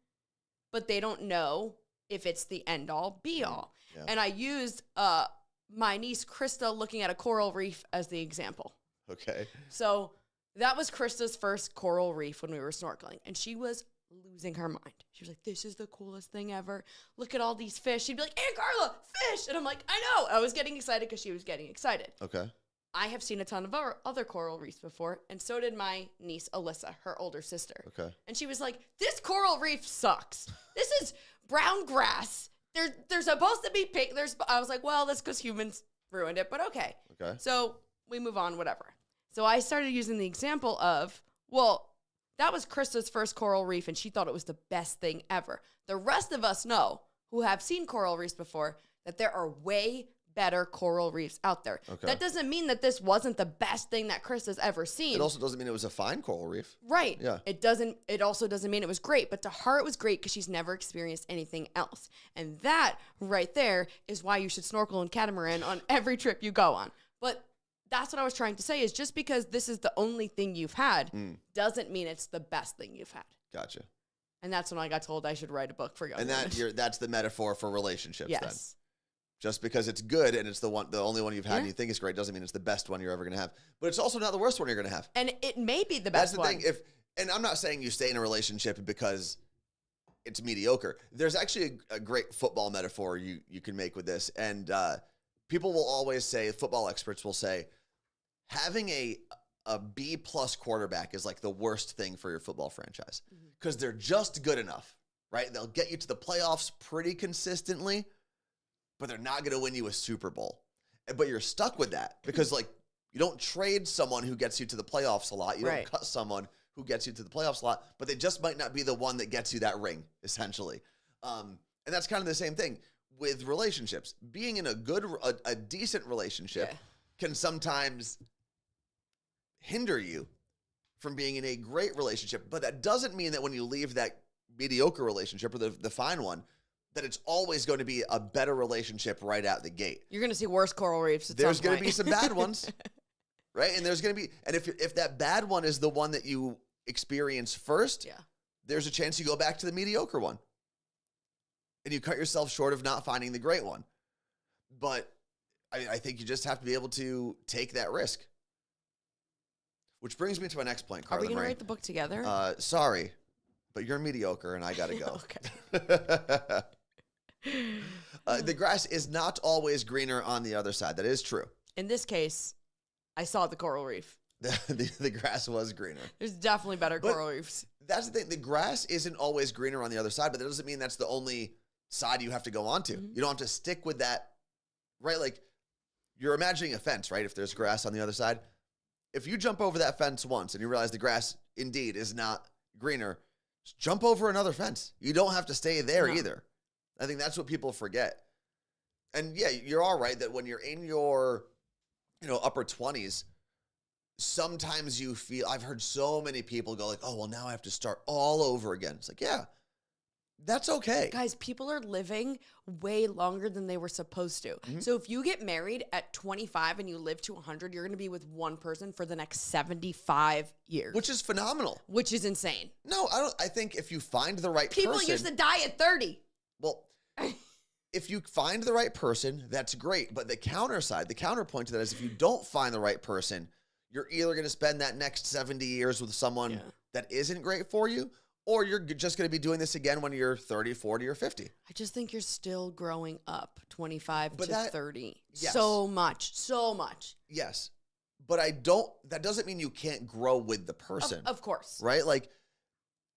but they don't know if it's the end all be all. Yeah. And I used my niece Krista looking at a coral reef as the example. Okay. So that was Krista's first coral reef when we were snorkeling, and she was losing her mind. She was like, this is the coolest thing ever. Look at all these fish. She'd be like, Aunt Carla, fish. And I'm like, I know. I was getting excited because she was getting excited. Okay. I have seen a ton of other coral reefs before, and so did my niece, Alyssa, her older sister. Okay. And she was like, this coral reef sucks. This is brown grass. They're supposed to be pink. I was like, well, that's because humans ruined it, but okay. Okay. So we move on, whatever. So I started using the example of, well, that was Krista's first coral reef, and she thought it was the best thing ever. The rest of us know, who have seen coral reefs before, that there are way better coral reefs out there. Okay. That doesn't mean that this wasn't the best thing that Krista's ever seen. It also doesn't mean it was a fine coral reef. Right. Yeah. It also doesn't mean it was great, but to her it was great because she's never experienced anything else. And that right there is why you should snorkel and catamaran on every trip you go on. But that's what I was trying to say is just because this is the only thing you've had doesn't mean it's the best thing you've had. Gotcha. And that's when I got told I should write a book for young And women. that's the metaphor for relationships then. Yes. Just because it's good and it's the only one you've had and you think is great doesn't mean it's the best one you're ever going to have. But it's also not the worst one you're going to have. And it may be the best one. That's the thing. And I'm not saying you stay in a relationship because it's mediocre. There's actually a great football metaphor you can make with this. And people will always say, football experts will say, having a B-plus quarterback is like the worst thing for your football franchise because they're just good enough, right? They'll get you to the playoffs pretty consistently, but they're not going to win you a Super Bowl. But you're stuck with that because, like, you don't trade someone who gets you to the playoffs a lot. You don't cut someone who gets you to the playoffs a lot, but they just might not be the one that gets you that ring, essentially. And that's kind of the same thing with relationships. Being in a decent relationship can sometimes hinder you from being in a great relationship, but that doesn't mean that when you leave that mediocre relationship or the fine one, that it's always going to be a better relationship right out the gate. You're going to see worse coral reefs at There's some going point. to be some bad ones, right? And there's going to be, and if that bad one is the one that you experience first, there's a chance you go back to the mediocre one. And you cut yourself short of not finding the great one. But I think you just have to be able to take that risk. Which brings me to my next point, Carla Are we going to Marie. write the book together? Sorry, but you're mediocre and I got to go. Okay. The grass is not always greener on the other side. That is true. In this case, I saw the coral reef. The grass was greener. There's definitely better coral reefs. That's the thing. The grass isn't always greener on the other side, but that doesn't mean that's the only side you have to go on to. You don't have to stick with that, right? Like, you're imagining a fence, right? If there's grass on the other side. If you jump over that fence once and you realize the grass indeed is not greener, just jump over another fence. You don't have to stay there either. I think that's what people forget. And yeah, you're all right that when you're in your, upper 20s, sometimes you feel, I've heard so many people go like, oh, well, now I have to start all over again. It's like, yeah, that's okay. Guys, people are living way longer than they were supposed to. So if you get married at 25 and you live to 100, you're going to be with one person for the next 75 years. Which is phenomenal. Which is insane. No, I think if you find the right person. People used to die at 30. Well, if you find the right person, that's great. But the counterpoint to that is if you don't find the right person, you're either going to spend that next 70 years with someone that isn't great for you, or you're just going to be doing this again when you're 30, 40, or 50. I just think you're still growing up 25 to 30. Yes. So much. Yes. But that doesn't mean you can't grow with the person. Of course. Right? Like,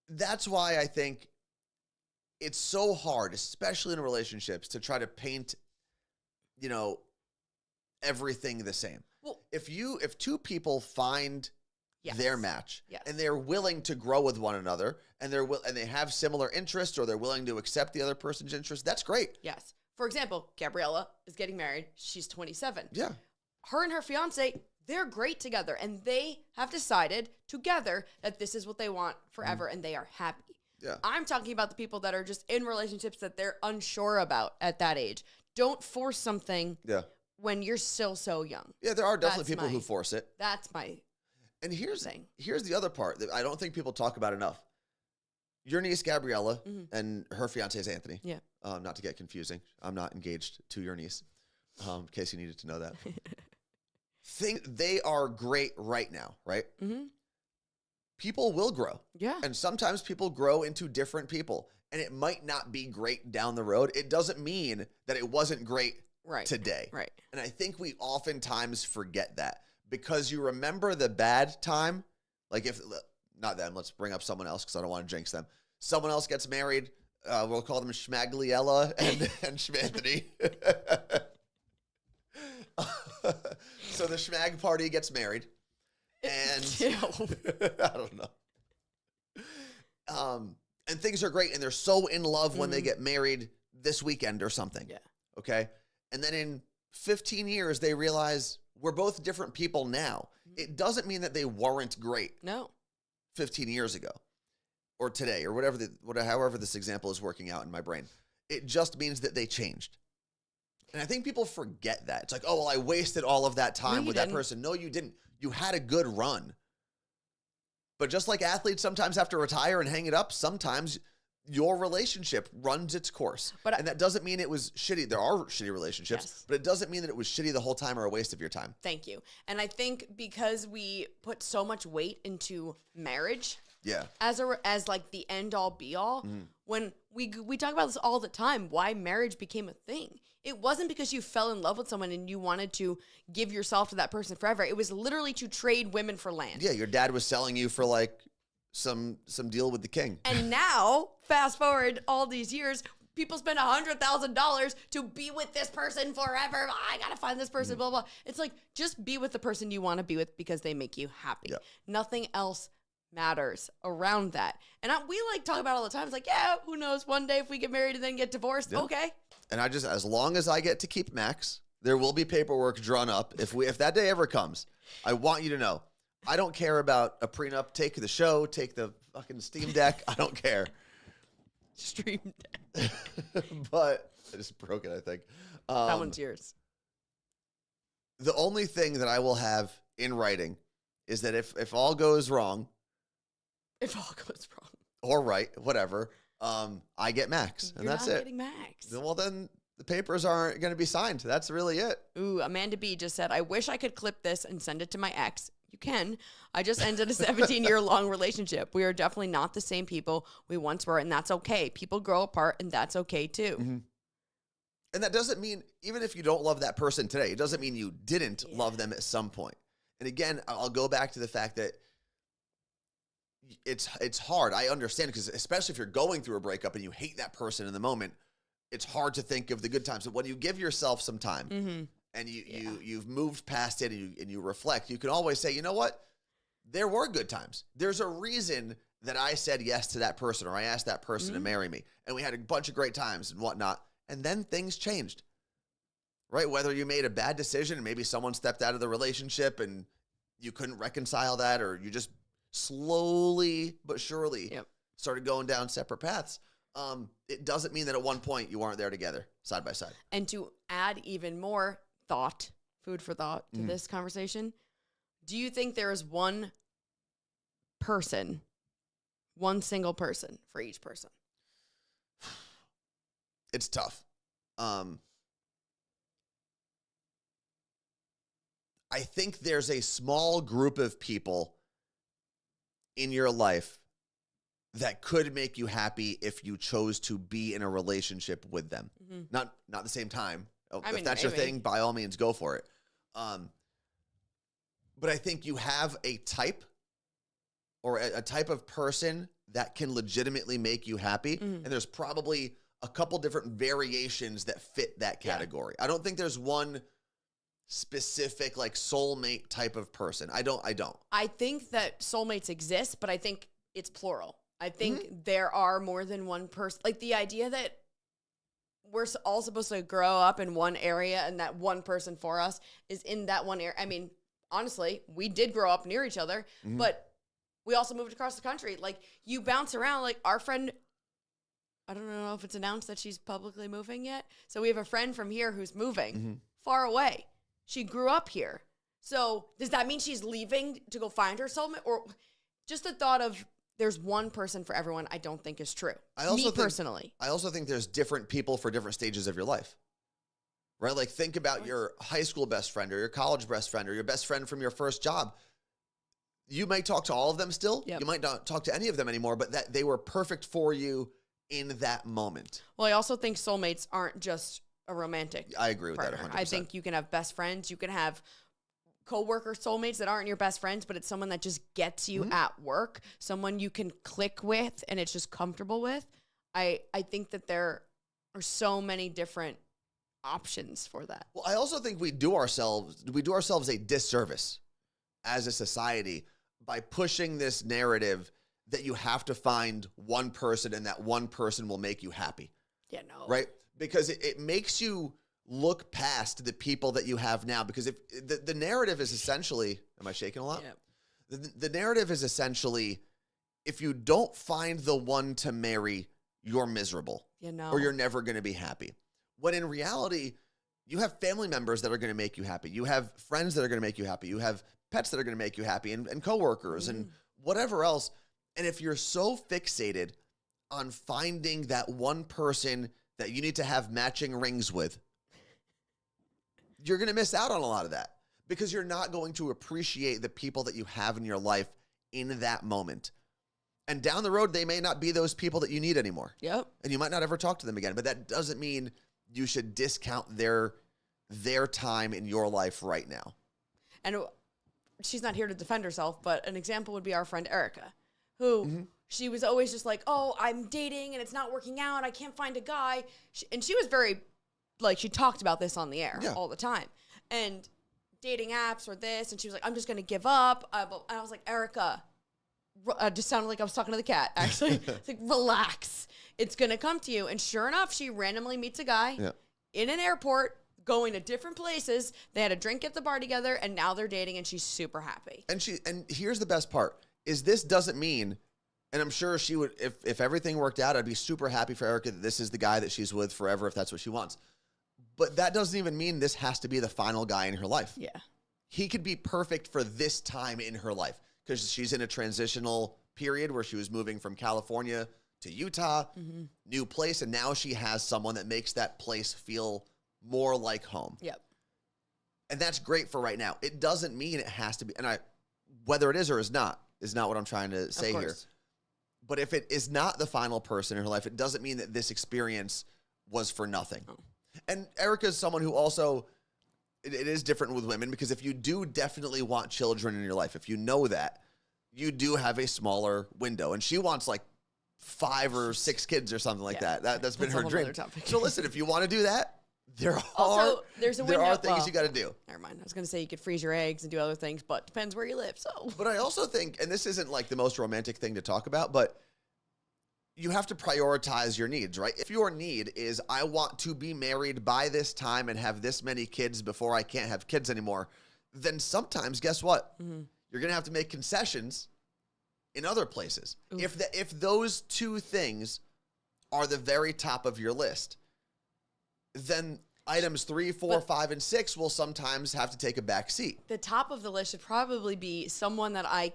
that's why I think it's so hard, especially in relationships, to try to paint, everything the same. Well, if two people find their match and they're willing to grow with one another and they have similar interests or they're willing to accept the other person's interests, that's great. Yes. For example, Gabriella is getting married. She's 27. Yeah. Her and her fiance, they're great together, and they have decided together that this is what they want forever, and they are happy. Yeah. I'm talking about the people that are just in relationships that they're unsure about at that age. Don't force something when you're still so young. Yeah, there are definitely people who force it. That's my And here's thing. Here's the other part that I don't think people talk about enough. Your niece, Gabriella, and her fiance is Anthony. Yeah. Not to get confusing. I'm not engaged to your niece, in case you needed to know that. They are great right now, right? Mm-hmm. People will grow. Yeah. And sometimes people grow into different people. And it might not be great down the road. It doesn't mean that it wasn't great today. Right. And I think we oftentimes forget that because you remember the bad time. Like not them, let's bring up someone else because I don't want to jinx them. Someone else gets married. We'll call them Schmagliella and Schmanthony. So the Schmag party gets married. And I don't know. And things are great, and they're so in love when they get married this weekend or something. Yeah. Okay? And then in 15 years, they realize we're both different people now. It doesn't mean that they weren't great. No. 15 years ago or today or however this example is working out in my brain. It just means that they changed. And I think people forget that. It's like, oh, well, I wasted all of that time with that person. No, you didn't. You had a good run. But just like athletes sometimes have to retire and hang it up, sometimes your relationship runs its course. And that doesn't mean it was shitty. There are shitty relationships, but it doesn't mean that it was shitty the whole time or a waste of your time. Thank you. And I think because we put so much weight into marriage, as like the end all be all, when we talk about this all the time, why marriage became a thing. It wasn't because you fell in love with someone and you wanted to give yourself to that person forever. It was literally to trade women for land. Yeah, your dad was selling you for like some deal with the king. And now, fast forward all these years, people spend $100,000 to be with this person forever. I gotta find this person, blah, blah. It's like, just be with the person you want to be with because they make you happy. Yeah. Nothing else matters around that. And we like talk about it all the time. It's like, yeah, who knows, one day if we get married and then get divorced, okay. And as long as I get to keep Max, there will be paperwork drawn up. If that day ever comes, I want you to know, I don't care about a prenup. Take the show, take the fucking Steam Deck. I don't care. Stream Deck. But I just broke it, I think. That one's yours. The only thing that I will have in writing is that if all goes wrong, or right, whatever, I get Max, and that's it. You're not getting Max. Well, then the papers aren't going to be signed. That's really it. Ooh, Amanda B just said, I wish I could clip this and send it to my ex. You can. I just ended a 17-year-long relationship. We are definitely not the same people we once were, and that's okay. People grow apart, and that's okay, too. Mm-hmm. And that doesn't mean, even if you don't love that person today, it doesn't mean you didn't love them at some point. And again, I'll go back to the fact that it's hard. I understand, because especially if you're going through a breakup and you hate that person in the moment, it's hard to think of the good times. But when you give yourself some time and you've moved past it and you reflect, you can always say, you know what? There were good times. There's a reason that I said yes to that person, or I asked that person to marry me, and we had a bunch of great times and whatnot. And then things changed, right? Whether you made a bad decision and maybe someone stepped out of the relationship and you couldn't reconcile that, or you just slowly but surely started going down separate paths. It doesn't mean that at one point you weren't there together, side by side. And to add even more food for thought to this conversation, do you think there is one single person for each person? It's tough. I think there's a small group of people in your life that could make you happy if you chose to be in a relationship with them. Not the same time. If that's your thing, by all means, go for it. But I think you have a type, or a type of person that can legitimately make you happy. And there's probably a couple different variations that fit that category. I don't think there's one specific like soulmate type of person. I don't. I think that soulmates exist, but I think it's plural. I think there are more than one person. Like the idea that we're all supposed to grow up in one area and that one person for us is in that one area. I mean, honestly, we did grow up near each other, but we also moved across the country. Like you bounce around, like our friend, I don't know if it's announced that she's publicly moving yet. So we have a friend from here who's moving far away. She grew up here. So does that mean she's leaving to go find her soulmate? Or just the thought of there's one person for everyone, I don't think is true. Personally. I also think there's different people for different stages of your life. Right? Like think about your high school best friend or your college best friend or your best friend from your first job. You might talk to all of them still. You might not talk to any of them anymore, but that they were perfect for you in that moment. Well, I also think soulmates aren't just a romantic I agree with partner. that 100%. I think you can have best friends. You can have coworker soulmates that aren't your best friends, but it's someone that just gets you at work, someone you can click with and it's just comfortable with. I think that there are so many different options for that. Well, I also think we do ourselves a disservice as a society by pushing this narrative that you have to find one person and that one person will make you happy. Yeah, no. Right? Because it makes you look past the people that you have now. Because if the narrative is essentially, am I shaking a lot? Yeah. The narrative is essentially, if you don't find the one to marry, you're miserable. Or you're never going to be happy. When in reality, you have family members that are going to make you happy. You have friends that are going to make you happy. You have pets that are going to make you happy and coworkers and whatever else. And if you're so fixated on finding that one person that you need to have matching rings with, you're going to miss out on a lot of that because you're not going to appreciate the people that you have in your life in that moment. And down the road, they may not be those people that you need anymore. Yep. And you might not ever talk to them again. But that doesn't mean you should discount their time in your life right now. And she's not here to defend herself, but an example would be our friend Erica, who she was always just like, oh, I'm dating and it's not working out. I can't find a guy. And she was very, like, she talked about this on the air all the time. And dating apps or this. And she was like, I'm just going to give up. And I was like, Erica, just sounded like I was talking to the cat, actually. It's like, relax. It's going to come to you. And sure enough, she randomly meets a guy in an airport, going to different places. They had a drink at the bar together, and now they're dating, and she's super happy. And here's the best part, is this doesn't mean, and I'm sure she would, if everything worked out, I'd be super happy for Erica that this is the guy that she's with forever if that's what she wants. But that doesn't even mean this has to be the final guy in her life. Yeah. He could be perfect for this time in her life because she's in a transitional period where she was moving from California to Utah, new place, and now she has someone that makes that place feel more like home. Yep. And that's great for right now. It doesn't mean it has to be, and whether it is or is not what I'm trying to say here. But if it is not the final person in her life, it doesn't mean that this experience was for nothing. Oh. And Erica is someone who also, it is different with women because if you do definitely want children in your life, if you know that, you do have a smaller window. And she wants like 5 or 6 kids or something like that. That's been her dream. So listen, if you want to do that, there are things you got to do. Never mind. I was going to say you could freeze your eggs and do other things, but depends where you live. So, but I also think, and this isn't like the most romantic thing to talk about, but you have to prioritize your needs, right? If your need is, I want to be married by this time and have this many kids before I can't have kids anymore, then sometimes, guess what? You're going to have to make concessions in other places. If those 2 things are the very top of your list, then items 3, 4, 5, and 6 will sometimes have to take a back seat. The top of the list should probably be someone that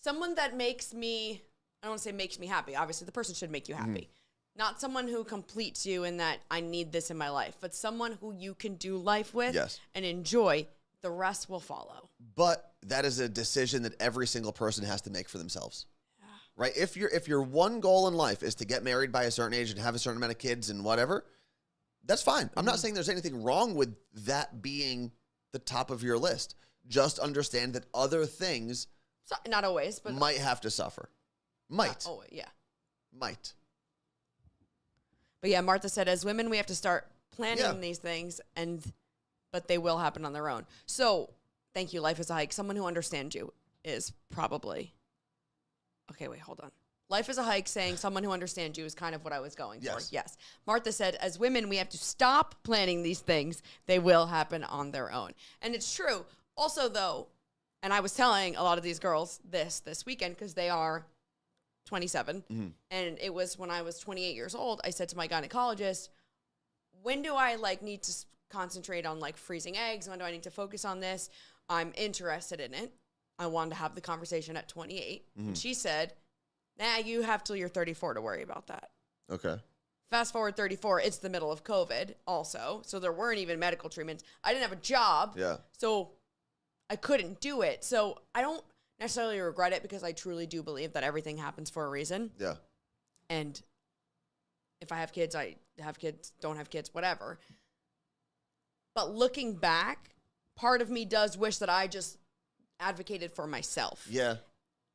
someone that makes me, I don't want to say makes me happy. Obviously, the person should make you happy. Not someone who completes you in that I need this in my life, but someone who you can do life with and enjoy. The rest will follow. But that is a decision that every single person has to make for themselves. Right? If your one goal in life is to get married by a certain age and have a certain amount of kids and whatever, that's fine. I'm not saying there's anything wrong with that being the top of your list. Just understand that other things not always, but might have to suffer. Might. Oh, yeah. Might. But yeah, Martha said, as women, we have to start planning these things, but they will happen on their own. So, thank you, Life is a Hike. Someone who understands you is probably... Okay, wait, hold on. Life is a Hike saying someone who understands you is kind of what I was going for. Yes. Martha said, as women, we have to stop planning these things. They will happen on their own. And it's true. Also, though, and I was telling a lot of these girls this weekend because they are 27. And it was when I was 28 years old, I said to my gynecologist, when do I need to concentrate on freezing eggs? When do I need to focus on this? I'm interested in it. I wanted to have the conversation at 28. And she said, nah, you have till you're 34 to worry about that. Okay. Fast forward 34, it's the middle of COVID also. So there weren't even medical treatments. I didn't have a job. Yeah. So I couldn't do it. So I don't necessarily regret it because I truly do believe that everything happens for a reason. Yeah. And if I have kids, I have kids, don't have kids, whatever. But looking back, part of me does wish that I just advocated for myself. Yeah.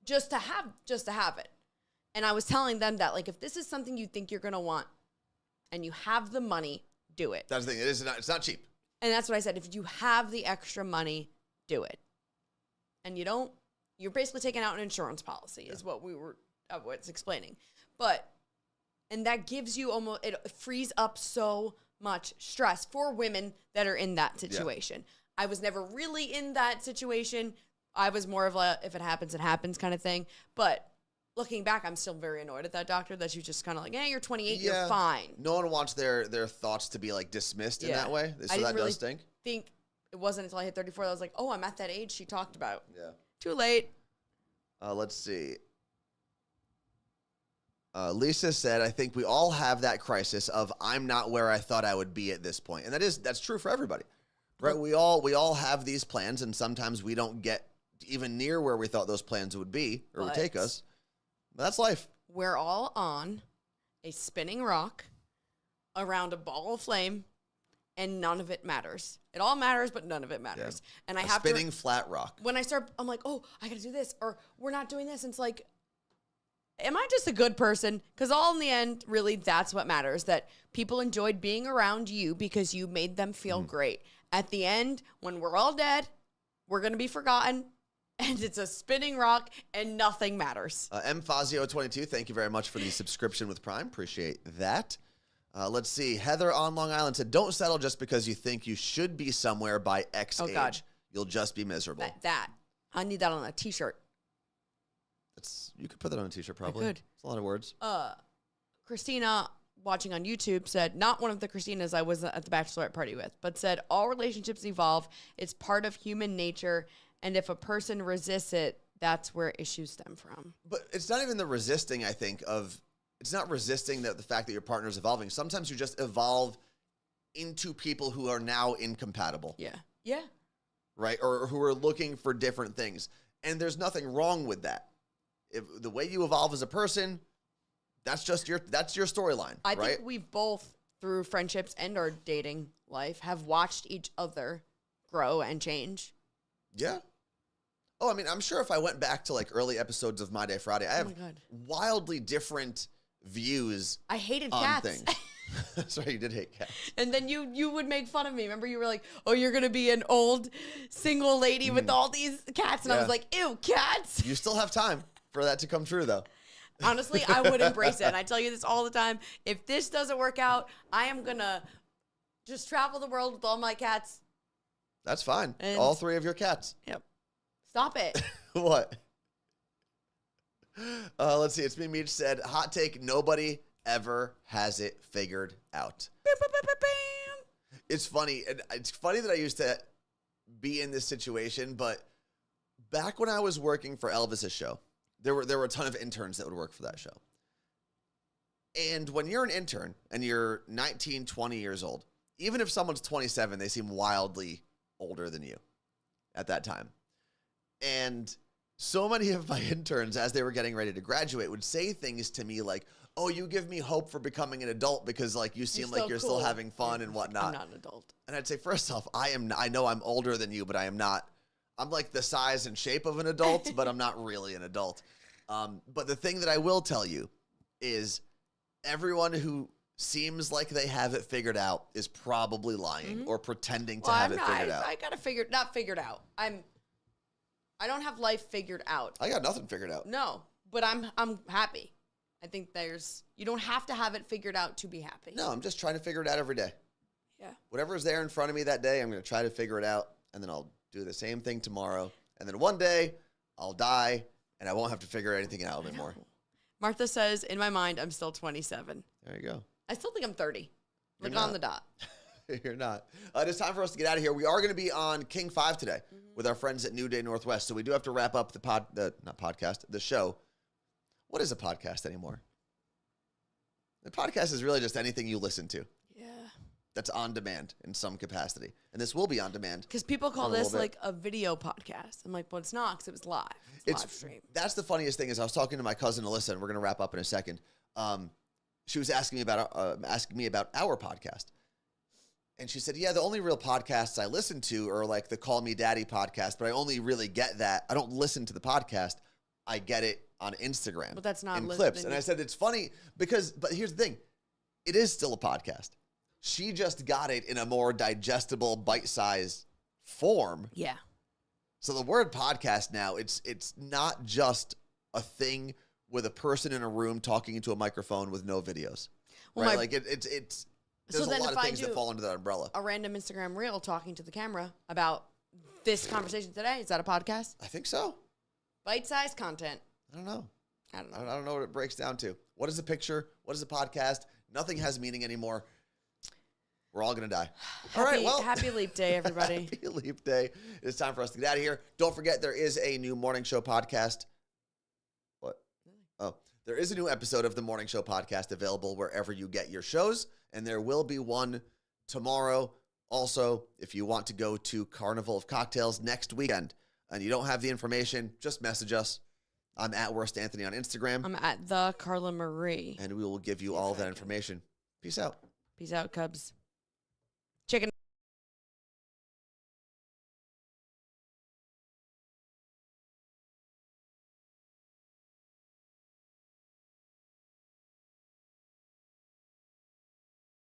Just to have it. And I was telling them that if this is something you think you're going to want and you have the money, do it. That's the thing. It's not cheap. And that's what I said. If you have the extra money, do it. And you don't, you're basically taking out an insurance policy is what what's explaining. And that gives you it frees up so much stress for women that are in that situation. Yeah. I was never really in that situation. I was more of if it happens kind of thing. But looking back, I'm still very annoyed at that doctor that she was just kind of you're 28, you're fine. No one wants their thoughts to be dismissed in that way. So that does stink. Think it wasn't until I hit 34 that I was like, oh, I'm at that age she talked about. Yeah. Too late. Let's see. Lisa said, I think we all have that crisis of I'm not where I thought I would be at this point. And that's true for everybody, right? We all have these plans, and sometimes we don't get even near where we thought those plans would be or would take us. But that's life. We're all on a spinning rock around a ball of flame, and none of it matters. It all matters, but none of it matters. Yeah. And I have spinning flat rock. When I start, I'm like, oh, I got to do this, or we're not doing this. And it's like, am I just a good person? Because all in the end, really, that's what matters, that people enjoyed being around you because you made them feel great. At the end, when we're all dead, we're going to be forgotten, and it's a spinning rock, and nothing matters. M. Fazio22, thank you very much for the subscription with Prime. Appreciate that. Let's see. Heather on Long Island said, don't settle just because you think you should be somewhere by X age. God. You'll just be miserable. I need that on a T-shirt. You could put that on a T-shirt, probably. I could. It's a lot of words. Christina, watching on YouTube, said, not one of the Christinas I was at the bachelorette party with, but said, all relationships evolve. It's part of human nature, and if a person resists it, that's where issues stem from. But it's not even the resisting, I think, it's not resisting the fact that your partner's evolving. Sometimes you just evolve into people who are now incompatible. Yeah. Yeah. Right? Or who are looking for different things. And there's nothing wrong with that. If the way you evolve as a person, that's your storyline. I think we've both, through friendships and our dating life, have watched each other grow and change. Yeah. Oh, I mean, I'm sure if I went back to like early episodes of My Day Friday, I have wildly different views. I hated on cats. Things. That's right, you did hate cats. And then you would make fun of me. Remember, you were like, "Oh, you're gonna be an old single lady with all these cats," and I was like, "Ew, cats." You still have time for that to come true, though. Honestly, I would embrace it. And I tell you this all the time. If this doesn't work out, I am gonna just travel the world with all my cats. That's fine. And all 3 of your cats. Yep. Stop it. What? Let's see. It's me. Meech said, hot take, nobody ever has it figured out. It's funny. And it's funny that I used to be in this situation, but back when I was working for Elvis's show, there were a ton of interns that would work for that show. And when you're an intern and you're 19, 20 years old, even if someone's 27, they seem wildly older than you at that time. And so many of my interns, as they were getting ready to graduate, would say things to me like, oh, you give me hope for becoming an adult because like you seem like you're still having fun and whatnot. I'm not an adult. And I'd say, first off, I know I'm older than you, but I am not. I'm like the size and shape of an adult, but I'm not really an adult. But the thing that I will tell you is everyone who seems like they have it figured out is probably lying or pretending to have it figured out. I got it not figured out. I don't have life figured out. I got nothing figured out. No, but I'm happy. I think you don't have to have it figured out to be happy. No, I'm just trying to figure it out every day. Yeah. Whatever's there in front of me that day, I'm going to try to figure it out, and then I'll do the same thing tomorrow. And then one day, I'll die, and I won't have to figure anything out anymore. Martha says, in my mind, I'm still 27. There you go. I still think I'm 30. Like on the dot. You're not. It's time for us to get out of here. We are going to be on King 5 today with our friends at New Day Northwest. So we do have to wrap up the show. What is a podcast anymore? The podcast is really just anything you listen to. Yeah. That's on demand in some capacity. And this will be on demand. Because people call this like a video podcast. I'm like, well, it's not because it was live. It's live stream. That's the funniest thing is I was talking to my cousin Alyssa, and we're going to wrap up in a second. She was asking me about our podcast. And she said, yeah, the only real podcasts I listen to are like the Call Me Daddy podcast, but I only really get that. I don't listen to the podcast. I get it on Instagram. But that's not in clips. And I said, it's funny but here's the thing. It is still a podcast. She just got it in a more digestible, bite-sized form. Yeah. So the word podcast now, it's not just a thing with a person in a room talking into a microphone with no videos. Well, right? There's a lot of things that fall under that umbrella. A random Instagram reel talking to the camera about this conversation today. Is that a podcast? I think so. Bite-sized content. I don't know. I don't know what it breaks down to. What is a picture? What is a podcast? Nothing has meaning anymore. We're all going to die. All right, well. Happy Leap Day, everybody. Happy Leap Day. It's time for us to get out of here. Don't forget, there is a new morning show podcast. What? Oh. There is a new episode of the Morning Show podcast available wherever you get your shows, and there will be one tomorrow. Also, if you want to go to Carnival of Cocktails next weekend and you don't have the information, just message us. I'm at Worst Anthony on Instagram. I'm at the Carla Marie. And we will give you all of that information. Peace out. Peace out, Cubs.